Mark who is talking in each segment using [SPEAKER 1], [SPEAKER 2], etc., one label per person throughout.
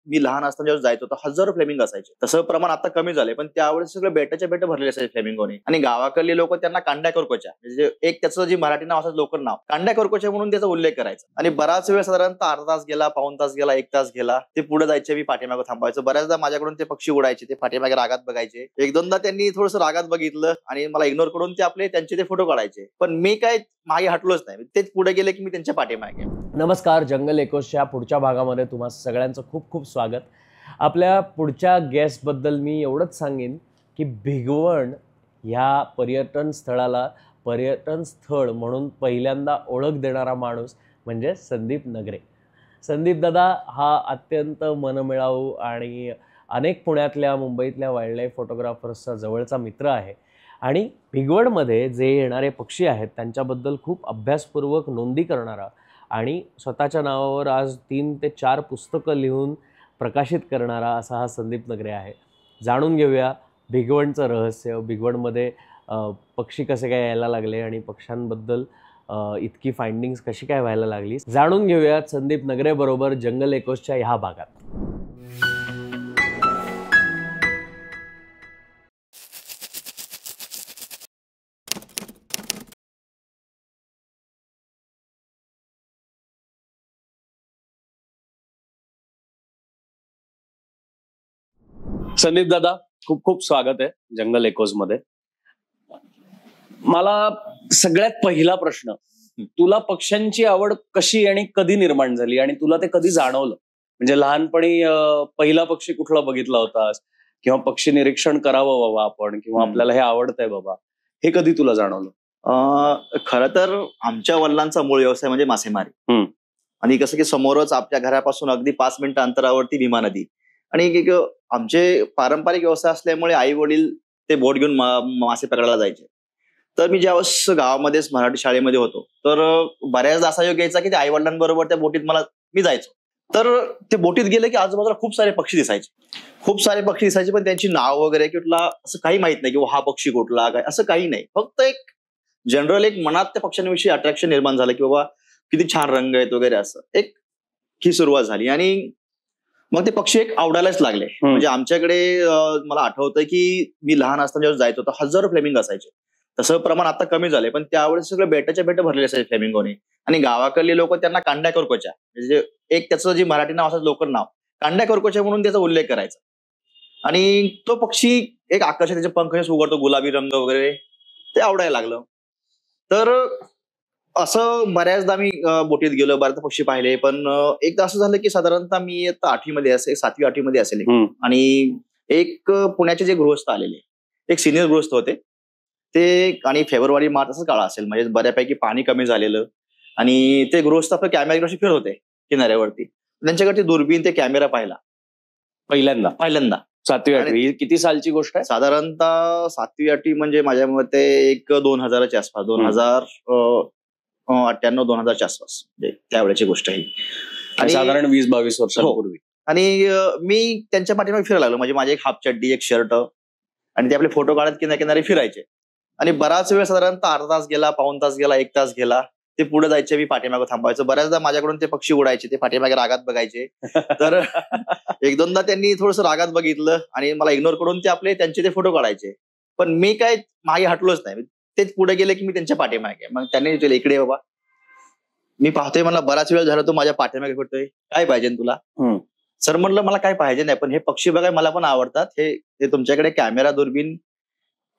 [SPEAKER 1] मी लहान असताना जेव्हा जायचो तर हजारो फ्लेमिंग असायचे. तसं प्रमाण आता कमी झालंय, पण त्यावेळेस सगळं बेटाच्या बेट भरलेले असायचे फ्लेमिंगोने. आणि गावाकडले लोक त्यांना कांड्या करकोच्या, म्हणजे एक त्याचं जे मराठी नाव असायचं लोकल नाव कांड्या करकोच्या म्हणून त्याचा उल्लेख करायचा. आणि बराच वेळ साधारणतः अर्धा तास गेला, पाऊण तास गेला, 1 तास गेला, ते पुढे जायचे, मी पाठीमागे थांबायचो. बऱ्याचदा माझ्याकडून ते पक्षी उडायचे, ते पाठीमागे रागात बघायचे. एक दोनदा त्यांनी थोडंसं रागात बघितलं आणि मला इग्नोर करून ते आपले त्यांचे ते फोटो काढायचे. पण मी काय मागे हटलोच नाही, तेच पुढे गेले की मी त्यांच्या पाठीमागे.
[SPEAKER 2] नमस्कार, जंगल एकोसच्या पुढच्या भागामध्ये तुम्हा सगळ्यांचं खूप खूप स्वागत. आपल्या पुढच्या गेस्टबद्दल मी एवढंच सांगेन की भिगवण ह्या पर्यटन स्थळाला पर्यटन स्थळ म्हणून पहिल्यांदा ओळख देणारा माणूस म्हणजे संदीप नगरे. संदीप दादा हा अत्यंत मनमिळाऊ आणि अनेक पुण्यातल्या मुंबईतल्या वाईल्डलाईफ फोटोग्राफर्सचा जवळचा मित्र आहे. आणि भिगवणमध्ये जे येणारे पक्षी आहेत त्यांच्याबद्दल खूप अभ्यासपूर्वक नोंदी करणारा आणि स्वतःच्या नावावर आज 3 ते 4 पुस्तकं लिहून प्रकाशित करणारा असा हा संदीप नगरे आहे. जाणून घेऊया भिगवणचं रहस्य, भिगवणमध्ये पक्षी कसे काय यायला लागले आणि पक्ष्यांबद्दल इतकी फाइंडिंग्स कशी काय व्हायला लागली. जाणून घेऊयात संदीप नगरे बरोबर जंगल एकोसच्या ह्या भागात. संदीप दादा, खूप खूप स्वागत आहे जंगल एकोस मध्ये. मला सगळ्यात पहिला प्रश्न, तुला पक्ष्यांची आवड कशी आणि कधी निर्माण झाली आणि तुला ते कधी जाणवलं? म्हणजे लहानपणी पहिला पक्षी कुठला बघितला होतास किंवा पक्षी निरीक्षण करावं बाबा आपण, किंवा आपल्याला हे आवडतंय बाबा, हे कधी तुला जाणवलं?
[SPEAKER 1] खरं तर आमच्या वडिलांचा मूळ व्यवसाय म्हणजे मासेमारी. आणि कसं की समोरच आपल्या घरापासून अगदी 5 मिनिटं अंतरावरती भीमा नदी. आणि आमचे पारंपरिक व्यवसाय असल्यामुळे आई वडील ते बोट घेऊन मासे पकडायला जायचे. तर मी ज्यावेळेस गावामध्येच मराठी शाळेमध्ये होतो तर बऱ्याचदा असा योग यायचा की ते आई वडिलांबरोबर त्या बोटीत मी जायचो. तर ते बोटीत गेले की आजूबाजूला खूप सारे पक्षी दिसायचे, पण त्यांची नाव वगैरे कुठला असं काही माहित नाही की हा पक्षी कुठला काय, असं काही नाही. फक्त एक जनरल एक मनात त्या पक्ष्यांविषयी अट्रॅक्शन निर्माण झालं की बाबा किती छान रंग आहेत वगैरे, असं एक ही सुरुवात झाली. आणि मग ते पक्षी एक आवडायलाच लागले. म्हणजे आमच्याकडे मला आठवतंय की मी लहान असताना जेव्हा जायचो तर हजारो फ्लेमिंग असायचे. तसं प्रमाण आता कमी झालंय, पण त्यावेळेस सगळं बेटाच्या बेट भरलेले असायचे फ्लेमिंगोने. आणि गावाकडले लोक त्यांना कांड्या करकोच्या, म्हणजे एक त्याचं जे मराठी नाव असायचं लोकल नाव कांड्या करकोच्या म्हणून त्याचा उल्लेख करायचा. आणि तो पक्षी एक आकर्षक, त्याचे पंख उघडतो, गुलाबी रंग वगैरे, ते आवडायला लागलं. तर असं बऱ्याचदा मी बोटीत गेलो, बऱ्याच पक्षी पाहिले. पण एकदा असं झालं की साधारणतः मी आता 8वी मध्ये असेल, 7वी 8वी मध्ये असेल, आणि एक पुण्याचे जे गृहस्थ आलेले, एक सिनियर गृहस्थ होते ते. आणि फेब्रुवारी मार्च असं काळ असेल, म्हणजे बऱ्यापैकी पाणी कमी झालेलं. आणि ते गृहस्थ आपल्या कॅमेऱ्यावरती फिरत होते किनाऱ्यावरती. त्यांच्याकडे दुर्बीण, ते कॅमेरा पाहिला पहिल्यांदा.
[SPEAKER 2] 7वी 8वी किती सालची गोष्ट आहे?
[SPEAKER 1] साधारणतः 7वी 8वी म्हणजे माझ्या मते एक 2000च्या आसपास, 2098 2000च्या आसपास, त्यावेळेची गोष्ट आहे.
[SPEAKER 2] आणि साधारण 20-22 वर्षांपूर्वी.
[SPEAKER 1] आणि मी त्यांच्या पाठीमागे फिरायला लागलो. म्हणजे माझी एक हाफ चड्डी, एक शर्ट, आणि ते आपले फोटो काढत किनारे फिरायचे. आणि बराच वेळ साधारणतः अर्धा तास गेला, पाऊण तास गेला, 1 तास गेला, ते पुढे जायचे, मी पाठीमागे थांबायचो. बऱ्याचदा माझ्याकडून ते पक्षी उडायचे, ते पाठीमागे रागात बघायचे. तर एक दोनदा त्यांनी थोडंसं रागात बघितलं आणि मला इग्नोर करून ते आपले त्यांचे ते फोटो काढायचे. पण मी काय मागे हटलोच नाही, तेच पुढे गेले की मी त्यांच्या पाठीमागे. मग त्यांनी विचारलं, इकडे बाबा, मी पाहतोय, मला बराच वेळ झाला तो माझ्या पाठीमागे फिरतोय, काय पाहिजे तुला? सर म्हटलं, मला काय पाहिजे नाही, पण हे पक्षी बघाय मला पण आवडतात. हे तुमच्याकडे कॅमेरा, दुर्बीण,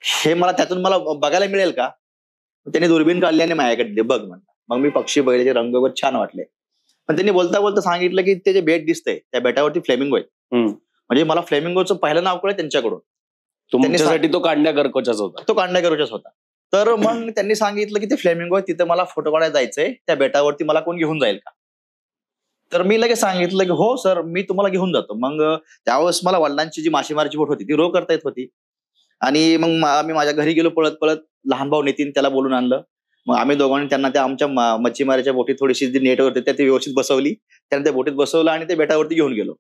[SPEAKER 1] हे मला त्यातून मला बघायला मिळेल का? त्यांनी दुर्बीण काढली आणि माझ्याकडे बघ म्हणलं. मग मी पक्षी बघितले, रंग वगैरे छान वाटले. पण त्यांनी बोलता बोलता सांगितलं की ते जे बेट दिसतंय त्या बेटावरती फ्लेमिंगो आहेत. म्हणजे मला फ्लेमिंगोचं पहिलं नाव कळलं त्यांच्याकडून.
[SPEAKER 2] तुमच्यासाठी तो कांड्या करकोचाच
[SPEAKER 1] होता. तर मग त्यांनी सांगितलं की ते फ्लेमिंगो आहे, तिथे मला फोटो काढायला जायचंय, त्या बेटावरती मला कोण घेऊन जाईल का? तर मी लगेच सांगितलं की हो सर, मी तुम्हाला घेऊन जातो. मग त्यावेळेस मला वडिलांची जी मासेमारीची बोट होती ती रो करता येत होती. आणि मग आम्ही माझ्या घरी गेलो पळत पळत. लहान भाऊ नितीन, त्याला बोलून आणलं. मग आम्ही दोघांनी त्यांना त्या आमच्या मच्छीमारीच्या बोटीत थोडीशी जी नेट होती ती व्यवस्थित बसवली. त्यांना त्या बोटीत बसवलं आणि ते बेटावरती घेऊन गेलो.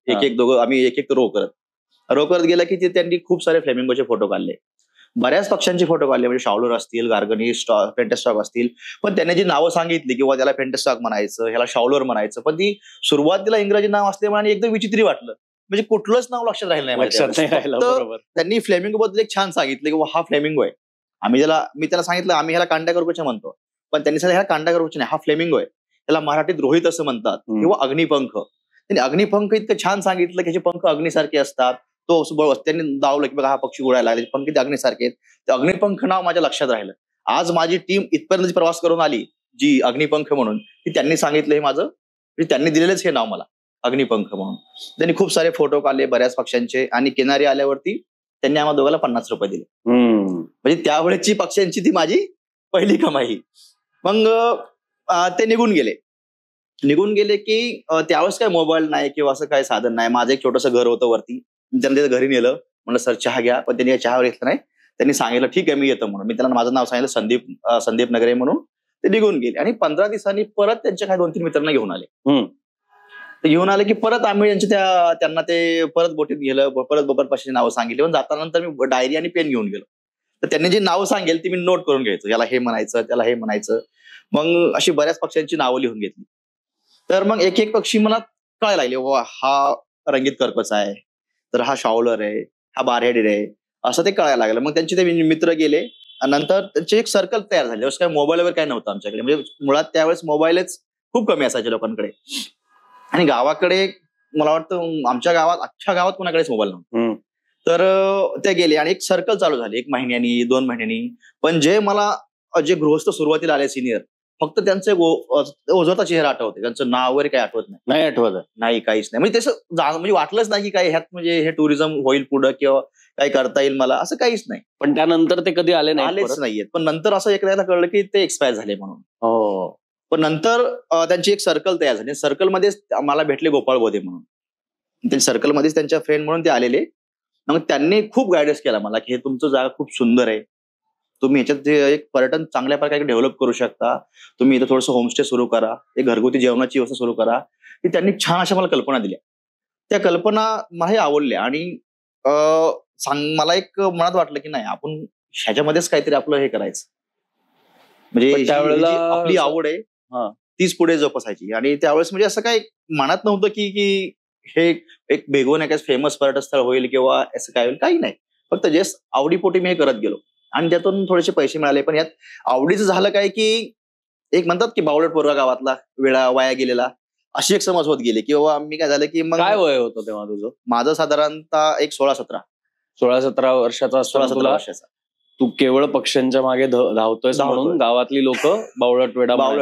[SPEAKER 1] आम्ही एक रो करत गेलं की ते त्यांनी खूप सारे फ्लेमिंगोचे फोटो काढले. बऱ्याच पक्ष्यांचे फोटो काढले, म्हणजे शावलर असतील, गार्गनी, पेंटेस्टॉक असतील. पण त्यांनी जी नावं सांगितली किंवा त्याला पेंटेस्टॉक म्हणायचं, ह्याला शावलर म्हणायचं, पण ती सुरुवातीला इंग्रजी नाव असल्यामुळे आणि एकदम विचित्री वाटलं. म्हणजे कुठलंच नाव लक्षात राहिलं नाही
[SPEAKER 2] लक्षात नाही राहिलं. बरोबर.
[SPEAKER 1] त्यांनी फ्लेमिंगो बद्दल एक छान सांगितलं की हा फ्लेमिंगो आहे. मी त्याला सांगितलं आम्ही ह्याला कांडाकरकोचा म्हणतो, पण त्यांनी सांगितलं ह्याला कांडाकरकोचा नाही, हा फ्लेमिंगो आहे. त्याला मराठीत रोहित असं म्हणतात किंवा अग्निपंख. त्यांनी अग्निपंख इतकं छान सांगितलं की ह्याचे पंख अग्निसारखे असतात. त्यांनी दावलं की बघा हा पक्षी उडायला लागले, पंख ते अग्निसारखे आहेत. ते अग्निपंख नाव माझ्या लक्षात राहिलं. आज माझी टीम इथपर्यंत प्रवास करून आली जी अग्निपंख म्हणून, की त्यांनी सांगितलं हे माझं, त्यांनी दिलेलंच हे नाव मला अग्निपंख म्हणून. त्यांनी खूप सारे फोटो काढले बऱ्याच पक्ष्यांचे आणि किनारी आल्यावरती त्यांनी आम्हाला दोघांना 50 रुपये दिले. म्हणजे त्यावेळेची पक्ष्यांची ती माझी पहिली कमाई. मग ते निघून गेले की त्यावेळेस काय मोबाईल नाही किंवा असं काही साधन नाही. माझं एक छोटंसं घर होतं वरती, त्यांनी त्याचं घरी नेलं. म्हणलं सर चहा घ्या, पण त्यांनी चहावर घेतलं नाही. त्यांनी सांगितलं ठीक आहे मी येतो म्हणून. मी त्यांना माझं नाव सांगितलं संदीप नगरे म्हणून. ते निघून गेले आणि 15 दिवसांनी परत त्यांच्या काही 2-3 मित्रांना घेऊन आले. ते घेऊन आले की परत आम्ही त्यांना ते परत बोटीत गेलं, परत बबर पक्षाची नावं सांगितली. पण जातानंतर मी डायरी आणि पेन घेऊन गेलो. तर त्यांनी जी नावं सांगेल ती मी नोट करून घ्यायचं, याला हे म्हणायचं त्याला हे म्हणायचं. मग अशी बऱ्याच पक्ष्यांची नावं लिहून घेतली. तर मग एक एक पक्षी मला कळायला लागले, वा हा रंगीत कर्कच आहे, तर हा शावलर आहे, हा बारहेडीर आहे, असं ते कळायला लागलं. मग त्यांचे ते मित्र गेले आणि नंतर त्यांचे एक सर्कल तयार झाले. काय मोबाईल वगैरे काय नव्हतं आमच्याकडे, म्हणजे मुळात त्यावेळेस मोबाईलच खूप कमी असायचे लोकांकडे. आणि गावाकडे मला वाटतं आमच्या गावात अख्ख्या गावात कोणाकडेच मोबाईल नव्हता. तर ते गेले आणि एक सर्कल चालू झाली 1 महिन्यानी 2 महिन्यांनी. पण जे जे गृहस्थ सुरुवातीला आले सिनियर, फक्त त्यांचे ओझरता चेहरा आठवते, त्यांचं नाव वगैरे काही आठवत नाही
[SPEAKER 2] आठवत नाही,
[SPEAKER 1] काहीच नाही. म्हणजे तसं म्हणजे वाटलंच नाही की काय ह्यात म्हणजे हे टुरिझम होईल पुढं किंवा काही करता येईल मला, असं काहीच नाही.
[SPEAKER 2] पण त्यानंतर ते कधी आलेच
[SPEAKER 1] नाहीयेत. पण नंतर असं एकदा कळलं की ते एक्सपायर झाले म्हणून. पण नंतर त्यांची एक सर्कल तयार झाली. सर्कलमध्येच मला भेटले गोपाळ बोधे म्हणून. त्या सर्कलमध्येच त्यांच्या फ्रेंड म्हणून ते आलेले. मग त्यांनी खूप गायडन्स केला मला की हे तुमचं जागा खूप सुंदर आहे, तुम्ही ह्याच्यात एक पर्यटन चांगल्या प्रकारे डेव्हलप करू शकता, तुम्ही इथं थोडंसं होमस्टे सुरू करा, एक घरगुती जेवणाची व्यवस्था सुरू करा. की त्यांनी छान अशा मला कल्पना दिल्या. त्या कल्पना मला आवडल्या आणि मला एक मनात वाटलं की नाही आपण ह्याच्यामध्येच काहीतरी आपलं हे करायचं. म्हणजे त्यावेळेला आपली आवड आहे तीच पुढे जोपासायची. आणि त्यावेळेस म्हणजे असं काही मनात नव्हतं की हे एक बेगोन एकाच फेमस पर्यटन स्थळ होईल किंवा असं काय होईल, काही नाही. फक्त जस्ट आवडीपोटी मी हे करत गेलो आणि त्यातून थोडेसे पैसे मिळाले. पण यात आवडीचं झालं काय की एक म्हणतात की बावळट पोरगा गावातला वेळा वाया गेलेला, अशी एक समज होत गेली. किंवा मी काय झालं की मग
[SPEAKER 2] काय वय होतं तेव्हा तुझं?
[SPEAKER 1] माझं साधारणतः एक 16-17
[SPEAKER 2] वर्षाचा. 16-17 वर्षाचा तू केवळ पक्ष्यांच्या मागे धावतोय म्हणून गावातली लोक बावळट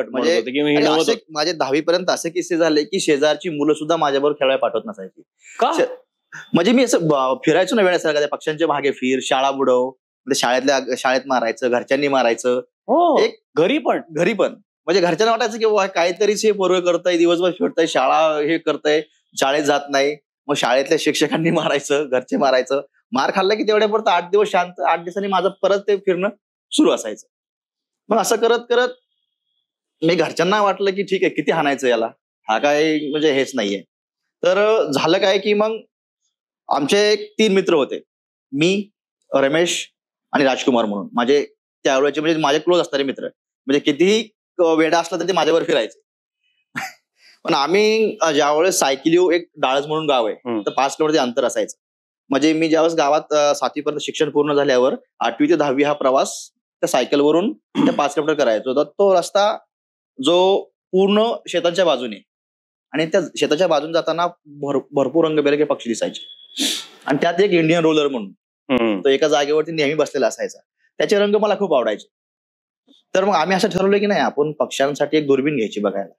[SPEAKER 1] म्हणजे माझे 10वी पर्यंत असे किस्से झाले की शेजारची मुलं सुद्धा माझ्याबरोबर खेळायला पाठवत नसायची. म्हणजे मी असं फिरायचो ना वेळेसारखं, त्या पक्ष्यांच्या मागे फिर, शाळा बुडव, शाळेत मारायचं, घरच्यांनी मारायचं. एक घरी पण म्हणजे घरच्यांना वाटायचं की काहीतरीच हे पोरगं करतंय, दिवसभर फिरतंय, शाळा हे करतंय, शाळेत जात नाही. मग शाळेतल्या शिक्षकांनी मारायचं, घरचे मारायचं. मार खाल्ला की तेवढ्यापर्यंत 8 दिवस शांत, 8 दिवसांनी माझं परत ते फिरणं सुरू असायचं. मग असं करत करत मी घरच्यांना वाटलं की ठीक आहे किती हाणायचं याला, हा काय म्हणजे हेच नाहीये. तर झालं काय की मग आमचे 3 मित्र होते, मी, रमेश आणि राजकुमार म्हणून. माझे त्यावेळेचे म्हणजे माझे क्लोज असणारे मित्र, म्हणजे कितीही वेडा असला तर ते माझ्यावर फिरायचे. पण आम्ही ज्यावेळेस सायकिलिओ एक डाळज म्हणून गाव आहे, तर 5 किलोमीटर अंतर असायचं. म्हणजे मी ज्यावेळेस गावात 7वी पर्यंत शिक्षण पूर्ण झाल्यावर 8वी ते 10वी हा प्रवास त्या सायकलवरून त्या 5 किलोमीटर करायचो. तर तो रस्ता जो पूर्ण शेतांच्या बाजूने, आणि त्या शेताच्या बाजून जाताना भरपूर रंगबेरंगी पक्षी दिसायचे. आणि त्यात एक इंडियन रोलर म्हणून तो एका जागेवरती नेहमी बसलेला असायचा. त्याचे रंग मला खूप आवडायचे. तर मग आम्ही असं ठरवलं की नाही आपण पक्ष्यांसाठी एक दुर्बीण घ्यायची बघायला.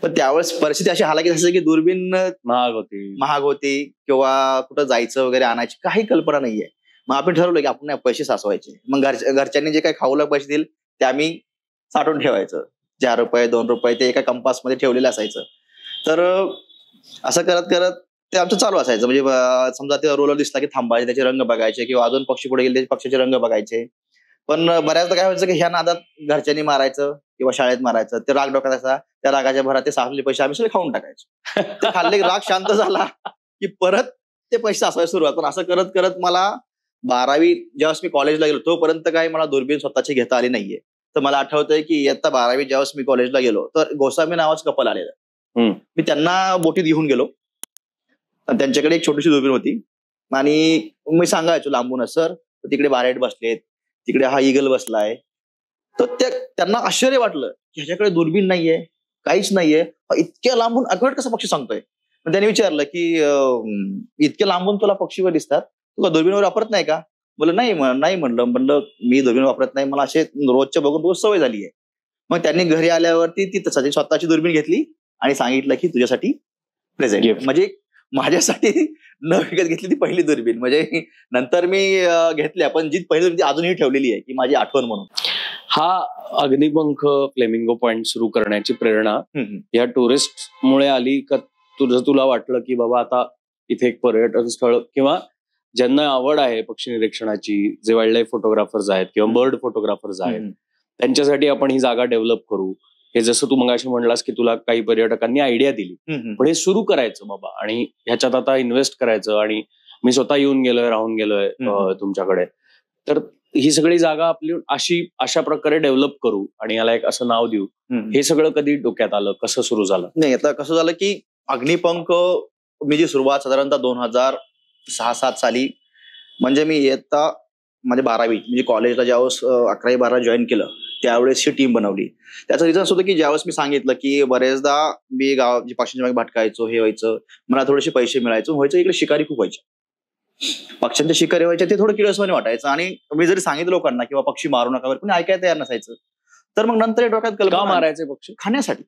[SPEAKER 1] पण त्यावेळेस परिस्थिती अशी हालाकी असायची की दुर्बीण महाग होती किंवा कुठं जायचं वगैरे आणायची काही कल्पना नाहीये. मग आपण ठरवलं की आपण पैसे साचवायचे. मग घरच्यांनी जे काही खाऊला पैसे दिले ते आम्ही साठवून ठेवायचं. 4 रुपये 2 रुपये ते एका कंपासमध्ये ठेवलेलं असायचं. तर असं करत करत ते आमचं चालू असायचं. म्हणजे समजा ते रोलर दिसला की थांबायचे, त्याचे रंग बघायचे, किंवा अजून पक्षी पुढे गेले त्याचे पक्षाचे रंग बघायचे. पण बऱ्याचदा काय व्हायचं की ह्या नादात घरच्यांनी मारायचं किंवा शाळेत मारायचं. ते राग डोक्यात असा, त्या रागाच्या भरात ते साचलेले पैसे आम्ही सगळे खाऊन टाकायचो. ते खाल्ले राग शांत झाला की परत ते पैसे साचवायला सुरुवात. पण असं करत करत मला 12वी ज्यावेळेस मी कॉलेजला गेलो तोपर्यंत काही मला दुर्बीण स्वतःची घेता आली नाहीये. तर मला आठवतंय की इयत्ता 12वी ज्यावेळेस मी कॉलेजला गेलो तर गोसावी नावाचं कपल आलेलं. मी त्यांना बोटीत घेऊन गेलो त्यांच्याकडे एक छोटीशी दुर्बीण होती आणि मी सांगायचो लांबूनच, सर तिकडे बारेट बसलेत, तिकडे हा ईगल बसलाय. तर त्यांना आश्चर्य वाटलं की ह्याच्याकडे दुर्बीण नाहीये, काहीच नाहीये, इतक्या लांबून अकवट कसा पक्षी सांगतोय. त्यांनी विचारलं की इतक्या लांबून तुला पक्षीवर दिसतात, तू का दुर्बीणवर वापरत नाही का? बोललं नाही म्हणलं मी दुर्बीण वापरत नाही, मला असे रोजच्या बघून रोज सवय झाली आहे. मग त्यांनी घरी आल्यावरती ती स्वतःची दुर्बीण घेतली आणि सांगितलं की तुझ्यासाठी प्रेझेंट. म्हणजे माझ्यासाठी न विकत घेतली ती पहिली दुर्बीण. म्हणजे नंतर मी घेतल्या, पण जी पहिली दुर्बीण अजूनही ठेवलेली आहे की माझी आठवण म्हणून.
[SPEAKER 2] हा अग्निपंख फ्लेमिंगो पॉइंट सुरू करण्याची प्रेरणा या टुरिस्ट मुळे आली का? तुला वाटलं की बाबा आता इथे एक पर्यटन स्थळ किंवा ज्यांना आवड आहे पक्षी निरीक्षणाची, जे वाईल्ड लाईफ फोटोग्राफर्स आहेत किंवा बर्ड फोटोग्राफर्स आहेत, त्यांच्यासाठी आपण ही जागा डेव्हलप करू. हे जसं तू मगाशी म्हणलास की तुला काही पर्यटकांनी आयडिया दिली, पण हे सुरू करायचं बाबा आणि ह्याच्यात आता इन्व्हेस्ट करायचं. आणि मी स्वतः येऊन गेलोय, राहून गेलोय तुमच्याकडे, तर ही सगळी जागा आपली अशा प्रकारे डेव्हलप करू आणि याला एक असं नाव देऊ, हे सगळं कधी डोक्यात आलं? कसं सुरू झालं?
[SPEAKER 1] नाही, आता कसं झालं की अग्निपंख मी जी सुरुवात साधारणतः 2006-07 साली, म्हणजे मी येता म्हणजे 12वी म्हणजे कॉलेजला ज्यावेळेस 11-12 जॉईन केलं त्यावेळेसची टीम बनवली. त्याचं रिझन असं होतं की ज्यावेळेस मी सांगितलं की बरेचदा मी गाव पक्ष्यांच्या मागे भटकायचो, हे व्हायचं, मला थोडेसे पैसे व्हायचं, इकडे शिकारी खूप व्हायचे, पक्ष्यांच्या शिकारी व्हायचे, ते थोडं किळसवाने वाटायचं. आणि मी जरी सांगितलं लोकांना किंवा पक्षी मारू नका, कोणी ऐकायला तयार नसायचं. तर मग नंतर डोक्यात कल्पना,
[SPEAKER 2] मारायचे पक्षी
[SPEAKER 1] खाण्यासाठी.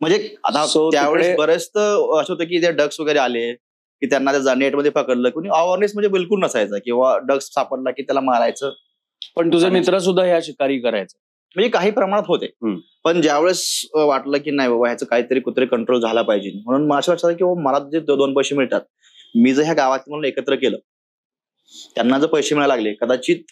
[SPEAKER 1] म्हणजे आता त्यावेळेस बरेच तर असं होतं की ते डक्स वगैरे आले की त्यांना त्या नेटमध्ये पकडलं, कोणी अवेअरनेस म्हणजे बिलकुल नसायचा, किंवा डक्स सापडला की त्याला मारायचं.
[SPEAKER 2] पण तुझे मित्र सुद्धा ह्या शिकारी करायचं,
[SPEAKER 1] म्हणजे काही प्रमाणात होते. पण ज्यावेळेस वाटलं की नाही बाबा ह्याचं काहीतरी कुठेतरी कंट्रोल झाला पाहिजे, म्हणून मला असं लक्षात आलं की मला जे 2 पैसे मिळतात, मी जर ह्या गावात म्हणून एकत्र केलं, त्यांना जर पैसे मिळायला लागले, कदाचित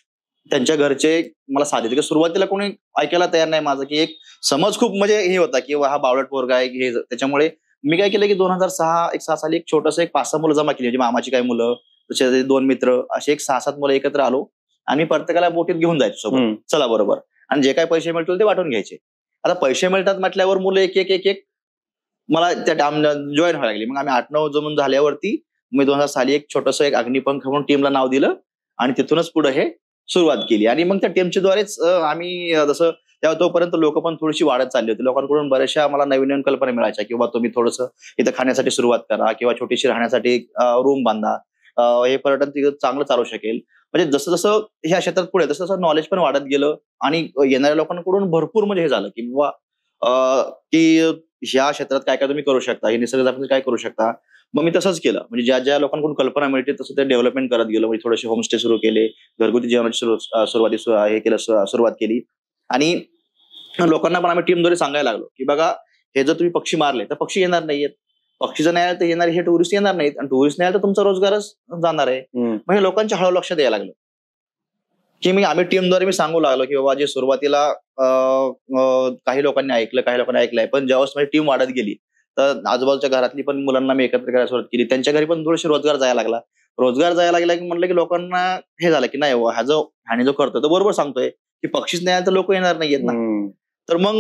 [SPEAKER 1] त्यांच्या घरचे मला साथ देते. सुरुवातीला कोणी ऐकायला तयार नाही माझं, की एक समज खूप म्हणजे हे होता की हा बावळट पोरगा आहे हे. त्याच्यामुळे मी काय केलं की 2006 साली एक छोटंसं 5-6 मुलं जमा केली, म्हणजे मामाची काही मुलं, तसे 2 मित्र, असे एक 6-7 मुलं एकत्र आलो आणि प्रत्येकाला बोटीत घेऊन जायचं सोबत, चला बरोबर, आणि जे काही पैसे मिळतील ते वाटून घ्यायचे. आता पैसे मिळतात म्हटल्यावर मुलं एक मला त्या जॉईन व्हायला लागली. मग आम्ही 8-9 जमून झाल्यावरती मी 2000 साली एक छोटंसं एक अग्निपंख म्हणून टीमला नाव दिलं आणि तिथूनच पुढे हे सुरुवात केली. आणि मग त्या टीमच्या द्वारेच आम्ही जसं तेव्हा तोपर्यंत लोक पण थोडीशी वाढत चालली होती. लोकांकडून बऱ्याचशा मला नवीन नवीन कल्पना मिळायच्या, किंवा तुम्ही थोडंसं इथं खाण्यासाठी सुरुवात करा किंवा छोटीशी राहण्यासाठी रूम बांधा, हे पर्यटन तिथं चांगलं चालू शकेल. म्हणजे जसं जसं ह्या क्षेत्रात पुढे तसं तसं नॉलेज पण वाढत गेलं आणि येणाऱ्या लोकांकडून भरपूर म्हणजे हे झालं की बाबा की ह्या क्षेत्रात काय काय तुम्ही करू शकता, हे निसर्गात काय करू शकता. मग मी तसंच केलं, म्हणजे ज्या ज्या लोकांकडून कल्पना मिळते तसं ते डेव्हलपमेंट करत गेलो. म्हणजे थोडेसे होमस्टे सुरू केले, घरगुती जेवणाची सुरुवात केली आणि लोकांना पण आम्ही टीमद्वारे सांगायला लागलो की बघा हे जर तुम्ही पक्षी मारले तर पक्षी येणार नाहीयेत, पक्षी जर नाही आले तर येणार हे टुरिस्ट येणार नाहीत, आणि टुरिस्ट नाही आले तर तुमचा रोजगारच जाणार आहे. मग हे लोकांच्या हळूहळू लक्षात यायला लागलं की आम्ही टीमद्वारे मी सांगू लागलो की बाबा जे सुरुवातीला काही लोकांनी ऐकलं, काही लोकांनी ऐकलंय, पण ज्यावेळेस माझी टीम वाढत गेली तर आजूबाजूच्या घरातली पण मुलांना मी एकत्र करायला सुरुवात केली. त्यांच्या घरी पण थोडेसे रोजगार जायला लागला की म्हणलं की लोकांना हे झालं की नाही ह्याने जो करतोय तो बरोबर सांगतोय की पक्षीच नाही आले तर लोक येणार नाहीयेत ना. तर मग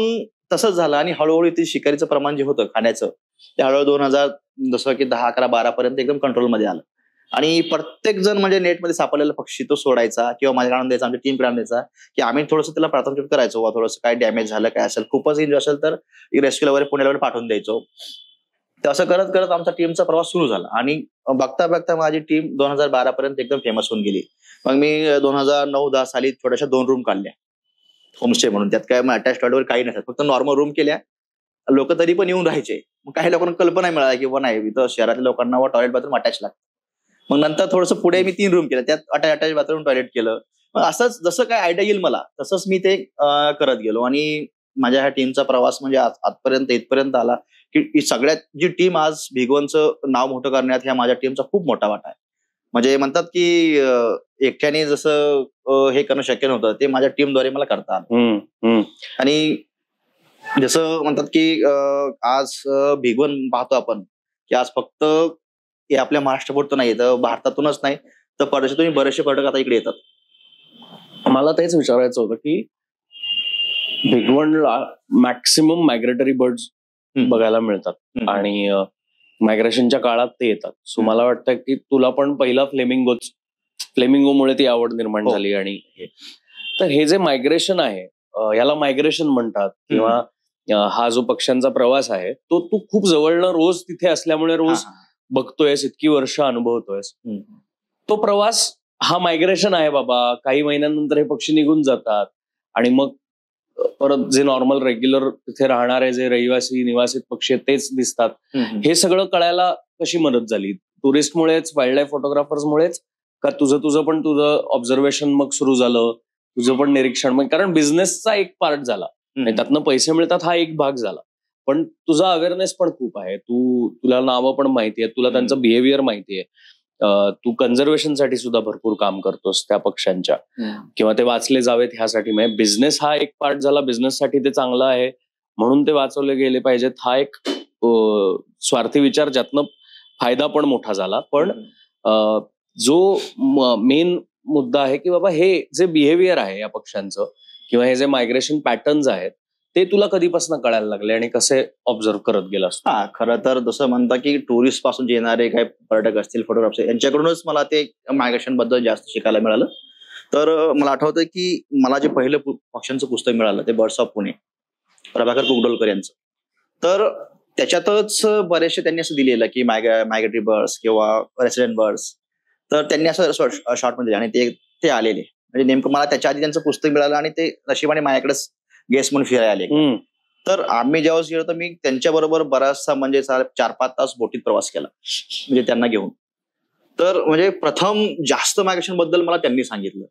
[SPEAKER 1] तसंच झालं आणि हळूहळू ते शिकारीचं प्रमाण जे होतं खाण्याचं ते हळूहळू 2000 जसं की 10, 11, 12 पर्यंत एकदम कंट्रोलमध्ये आलं. आणि प्रत्येक जण म्हणजे नेटमध्ये सापडलेला पक्षी तो सोडायचा किंवा माझ्याकडे आणून द्यायचा, आमच्या टीमकडे आणून द्यायचा, की आम्ही थोडंसं त्याला प्राथमिक करायचो, थोडंसं काय डॅमेज झालं काय असेल, खूपच इंज असेल तर रेस्क्यूला वगैरे पुण्याला पाठवून द्यायचो. तर असं करत करत आमचा टीमचा प्रवास सुरू झाला आणि बघता बघता माझी टीम 2012 पर्यंत एकदम फेमस होऊन गेली. मग मी 2009-10 साली छोट्याशा 2 रूम काढल्या होमस्टे म्हणून. त्यात काय अटॅच टॉयलेट वगैरे काही नसतात, फक्त नॉर्मल रूम केल्या. लोक तरी पण येऊन राहायचे. मग काही लोकांना कल्पना मिळाली की नाही इथं शहरातल्या लोकांना टॉयलेट बाथरूम अटॅच लागतं. मग नंतर थोडंसं पुढे मी 3 रूम केलं, त्यात अटॅच बाथरूम टॉयलेट केलं. मग असंच जसं काय आयडिया येईल मला तसंच मी ते करत गेलो आणि माझ्या ह्या टीमचा प्रवास म्हणजे आजपर्यंत इथपर्यंत आला की सगळ्यात जी टीम आज भिगवणचं नाव मोठं करण्यात ह्या माझ्या टीमचा खूप मोठा वाटा आहे. म्हणजे म्हणतात की एकट्याने जसं हे करणं शक्य नव्हतं ते माझ्या टीमद्वारे मला करता आलं. आणि जसं म्हणतात की आज भिगवण पाहतो आपण की आज फक्त हे आपल्या महाराष्ट्रापुरतं नाही तर भारतातूनच नाही तर परदेशातून बरेचसे पर्यटक आता इकडे येतात.
[SPEAKER 2] मला तेच विचारायचं होतं की भिगवणला मॅक्सिमम मायग्रेटरी बर्ड्स बघायला मिळतात आणि मायग्रेशनच्या काळात ते येतात. सो मला वाटतं की तुला पण पहिला फ्लेमिंगोमुळे ती आवड निर्माण झाली. आणि तर हे जे मायग्रेशन आहे याला मायग्रेशन म्हणतात, किंवा हा जो पक्ष्यांचा प्रवास आहे तो तू खूप जवळनं रोज तिथे असल्यामुळे रोज बघतोयस, इतकी वर्ष अनुभवतोयस. तो प्रवास हा मायग्रेशन आहे बाबा. काही महिन्यानंतर हे पक्षी निघून जातात आणि मग परत जे नॉर्मल रेग्युलर तिथे राहणारे जे रहिवासी निवासित पक्षी आहेत तेच दिसतात. हे सगळं कळायला कशी मदत झाली? टुरिस्टमुळेच, वाईल्ड लाईफ फोटोग्राफर्समुळेच, का तुझं ऑब्झर्वेशन मग सुरू झालं, तुझं पण निरीक्षण? मग कारण बिझनेसचा एक पार्ट झाला, त्यातनं पैसे मिळतात हा एक भाग झाला, पण तुझा अवेअरनेस पण खूप आहे. तुला नावं पण माहिती आहे, तुला त्यांचं बिहेवियर माहिती आहे. तू कन्झर्वेशनसाठी सुद्धा भरपूर काम करतोस त्या पक्ष्यांच्या, किंवा ते वाचले जावेत ह्यासाठी. म्हणजे बिझनेस हा एक पार्ट झाला, बिझनेससाठी ते चांगलं आहे म्हणून ते वाचवले गेले पाहिजेत हा एक स्वार्थी विचार, ज्यातनं फायदा पण मोठा झाला. पण जो मेन मुद्दा आहे की बाबा हे जे बिहेवियर आहे या पक्ष्यांचं, किंवा हे जे मायग्रेशन पॅटर्न्स आहेत, ते तुला कधीपासून कळायला लागले आणि कसे ऑब्झर्व करत गेलास?
[SPEAKER 1] खरं तर जसं म्हणता की टुरिस्ट पासून जे येणारे काही पर्यटक असतील, फोटोग्राफर्स, यांच्याकडूनच मला ते मायग्रेशन बद्दल जास्त शिकायला मिळालं. तर मला आठवतं की मला जे पहिलं पक्ष्यांचं पुस्तक मिळालं ते बर्ड्स ऑफ पुणे, प्रभाकर कुकडोलकर यांचं. तर त्याच्यातच बरेचसे त्यांनी असं दिलेलं की मायग्रेटरी बर्ड्स किंवा रेसिडेंट बर्ड्स. तर त्यांनी असं शॉर्टमध्ये आणि ते आलेले. म्हणजे नेमकं मला त्याच्या आधी त्यांचं पुस्तक मिळालं आणि ते नशिबाने माझ्याकडेच गेस्ट म्हणून फिरायला आले. तर आम्ही जेव्हा गेलो तर मी त्यांच्याबरोबर बराचसा म्हणजे 4-5 तास बोटीत प्रवास केला, म्हणजे त्यांना घेऊन. तर म्हणजे प्रथम जास्त मायग्रेशन बद्दल मला त्यांनी सांगितलं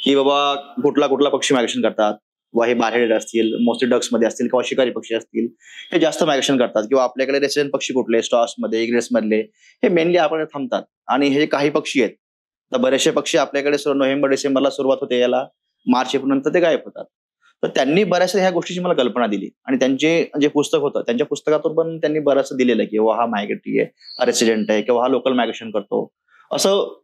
[SPEAKER 1] की बाबा कुठला पक्षी मायग्रेशन करतात, वा हे बारहेड असतील, मोस्टली डक्स मध्ये असतील, किंवा शिकारी पक्षी असतील, हे जास्त मायग्रेशन करतात. किंवा आपल्याकडे रेसिडेंट पक्षी कुठले, स्टॉर्स मध्ये, इग्रेट्स मधले, हे मेनली आपण थांबतात. आणि हे काही पक्षी आहेत, तर बरेचसे पक्षी आपल्याकडे नोव्हेंबर डिसेंबरला सुरुवात होते याला, मार्च एप्रिल नंतर ते गायब होतात. तर त्यांनी बऱ्याचशा ह्या गोष्टीची मला कल्पना दिली. आणि त्यांचे जे पुस्तक होतं त्यांच्या पुस्तकातून पण त्यांनी बरंचसं दिलेलं की हा मायग्रेटरी आहे, हा रेसिडेंट आहे, किंवा हा लोकल मायग्रेशन करतो, असं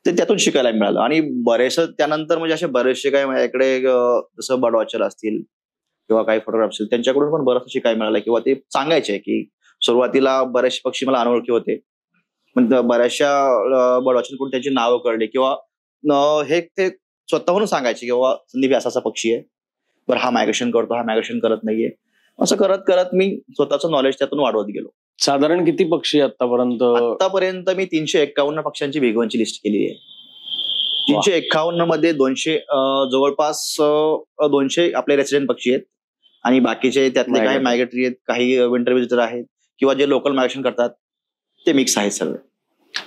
[SPEAKER 1] ते त्यातून शिकायला मिळालं. आणि बरेचसे त्यानंतर म्हणजे असे बरेचसे काही माझ्याकडे जसं बर्ड वॉचर असतील किंवा काही फोटोग्राफ असतील, त्यांच्याकडून पण बरंचसं शिकायला मिळालं. किंवा ते सांगायचे की सुरुवातीला बरेचसे पक्षी मला अनोळखी होते, पण बऱ्याचशा बर्ड वॉचरकडून त्यांची नावं कळली, किंवा हे ते स्वतःहून सांगायचे किंवा संदीप असा पक्षी आहे, बरं हा मायग्रेशन करतो, हा मायग्रेशन करत नाहीये. असं करत करत मी स्वतःचं नॉलेज त्यातून वाढवत गेलो.
[SPEAKER 2] साधारण किती पक्षी
[SPEAKER 1] आतापर्यंत मी 351 पक्ष्यांची भेगवांची लिस्ट केली आहे. 351 मध्ये 200 जवळपास 200 आपले रेसिडेंट पक्षी आहेत, आणि बाकीचे त्यातले काही मायग्रेटरी आहेत, काही विंटर विजिटर आहेत, किंवा जे लोकल मायग्रेशन करतात ते मिक्स आहेत सगळे.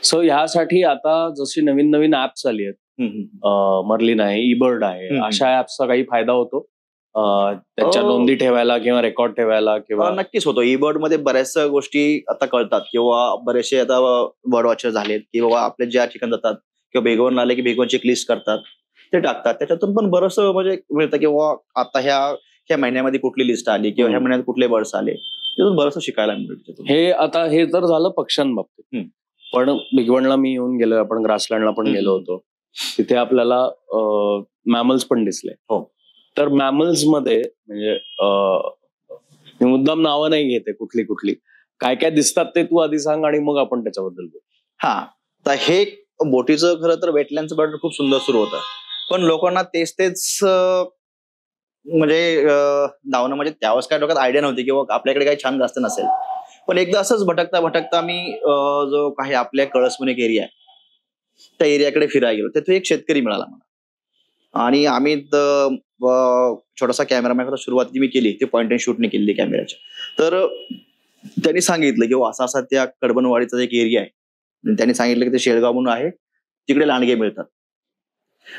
[SPEAKER 2] सो ह्यासाठी आता जशी नवीन नवीन ऍप्स आली आहेत, मर्लिन आहे, ईबर्ड आहे, अशा ऍप्सचा काही फायदा होतो त्याच्या नोंदी ठेवायला किंवा रेकॉर्ड ठेवायला? किंवा
[SPEAKER 1] नक्कीच होतो. ईबर्ड मध्ये बऱ्याचशा गोष्टी आता कळतात, किंवा बरेचसे आता बर्ड वॉचर झालेत की बाबा आपले ज्या ठिकाणी जातात किंवा भेगवण आले की भेगवणची एक लिस्ट करतात, ते टाकतात. त्याच्यातून पण बरंचसं म्हणजे मिळतं, किंवा आता ह्या महिन्यामध्ये कुठली लिस्ट आली, किंवा ह्या महिन्यात कुठले बर्ड्स आले, त्यातून बरंचसं शिकायला मिळतं.
[SPEAKER 2] हे तर झालं पक्ष्यांबाबतीत. पण भिगवणला मी येऊन गेलोय, आपण ग्रासलँडला पण गेलो होतो, तिथे आपल्याला मॅमल्स पण दिसले.
[SPEAKER 1] हो.
[SPEAKER 2] तर मॅमल्स मध्ये म्हणजे मी मुद्दाम नावं नाही घेते कुठली काय काय दिसतात ते तू आधी सांग आणि मग आपण त्याच्याबद्दल बोलू.
[SPEAKER 1] तर हे बोटीचं खरं तर वेटलँडचं बर्ड खूप सुंदर सुरू होतं, पण लोकांना तेच म्हणजे धावणं, म्हणजे त्यावेळेस काय डोक्यात आयडिया नव्हती किंवा आपल्याकडे काही छान जास्त नसेल. पण एकदा असंच भटकता मी जो काही आपल्या कळस म्हणून एक एरिया आहे त्या एरियाकडे फिरायला गेलो. तिथे एक शेतकरी मिळाला मला, आणि आम्ही छोटासा कॅमेरा सुरुवात मी केली, ते पॉइंट अँड शूटने केलेली कॅमेऱ्याच्या. तर त्यांनी सांगितलं की असा त्या कडबनवाडीचा एक एरिया आहे, त्यांनी सांगितलं की ते शेळगाव म्हणून आहे, तिकडे लांडगे मिळतात.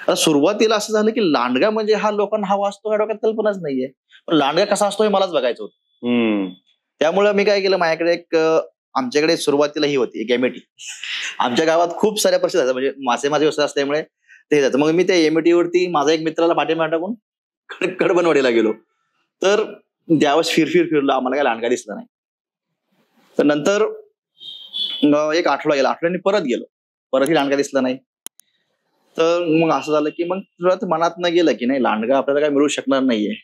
[SPEAKER 1] आता सुरुवातीला असं झालं की लांडगा म्हणजे हा लोकांना हवा असतो ह्या डोक्यात कल्पनाच नाहीये, पण लांडगा कसा असतो हे मलाच बघायचं होतं. त्यामुळे मी काय केलं, माझ्याकडे आमच्याकडे सुरुवातीला ही होती गॅमेटी. आमच्या गावात खूप साऱ्या प्रश्न जातात, म्हणजे माझे व्यवसाय असल्यामुळे ते जातं. मग मी त्या एमईटी वरती माझा एक मित्राला पाठीमागे टाकून कडबनवाडीला गेलो. तर त्यावेळेस फिरलो, आम्हाला काय लांडगा दिसला नाही. तर नंतर एक आठवडा गेला, आठवड्याने परत गेलो, परतही लांडगा दिसला नाही. तर मग असं झालं की मग तुला मनात न गेलं की नाही, लांडगा आपल्याला काय मिळू शकणार नाहीये.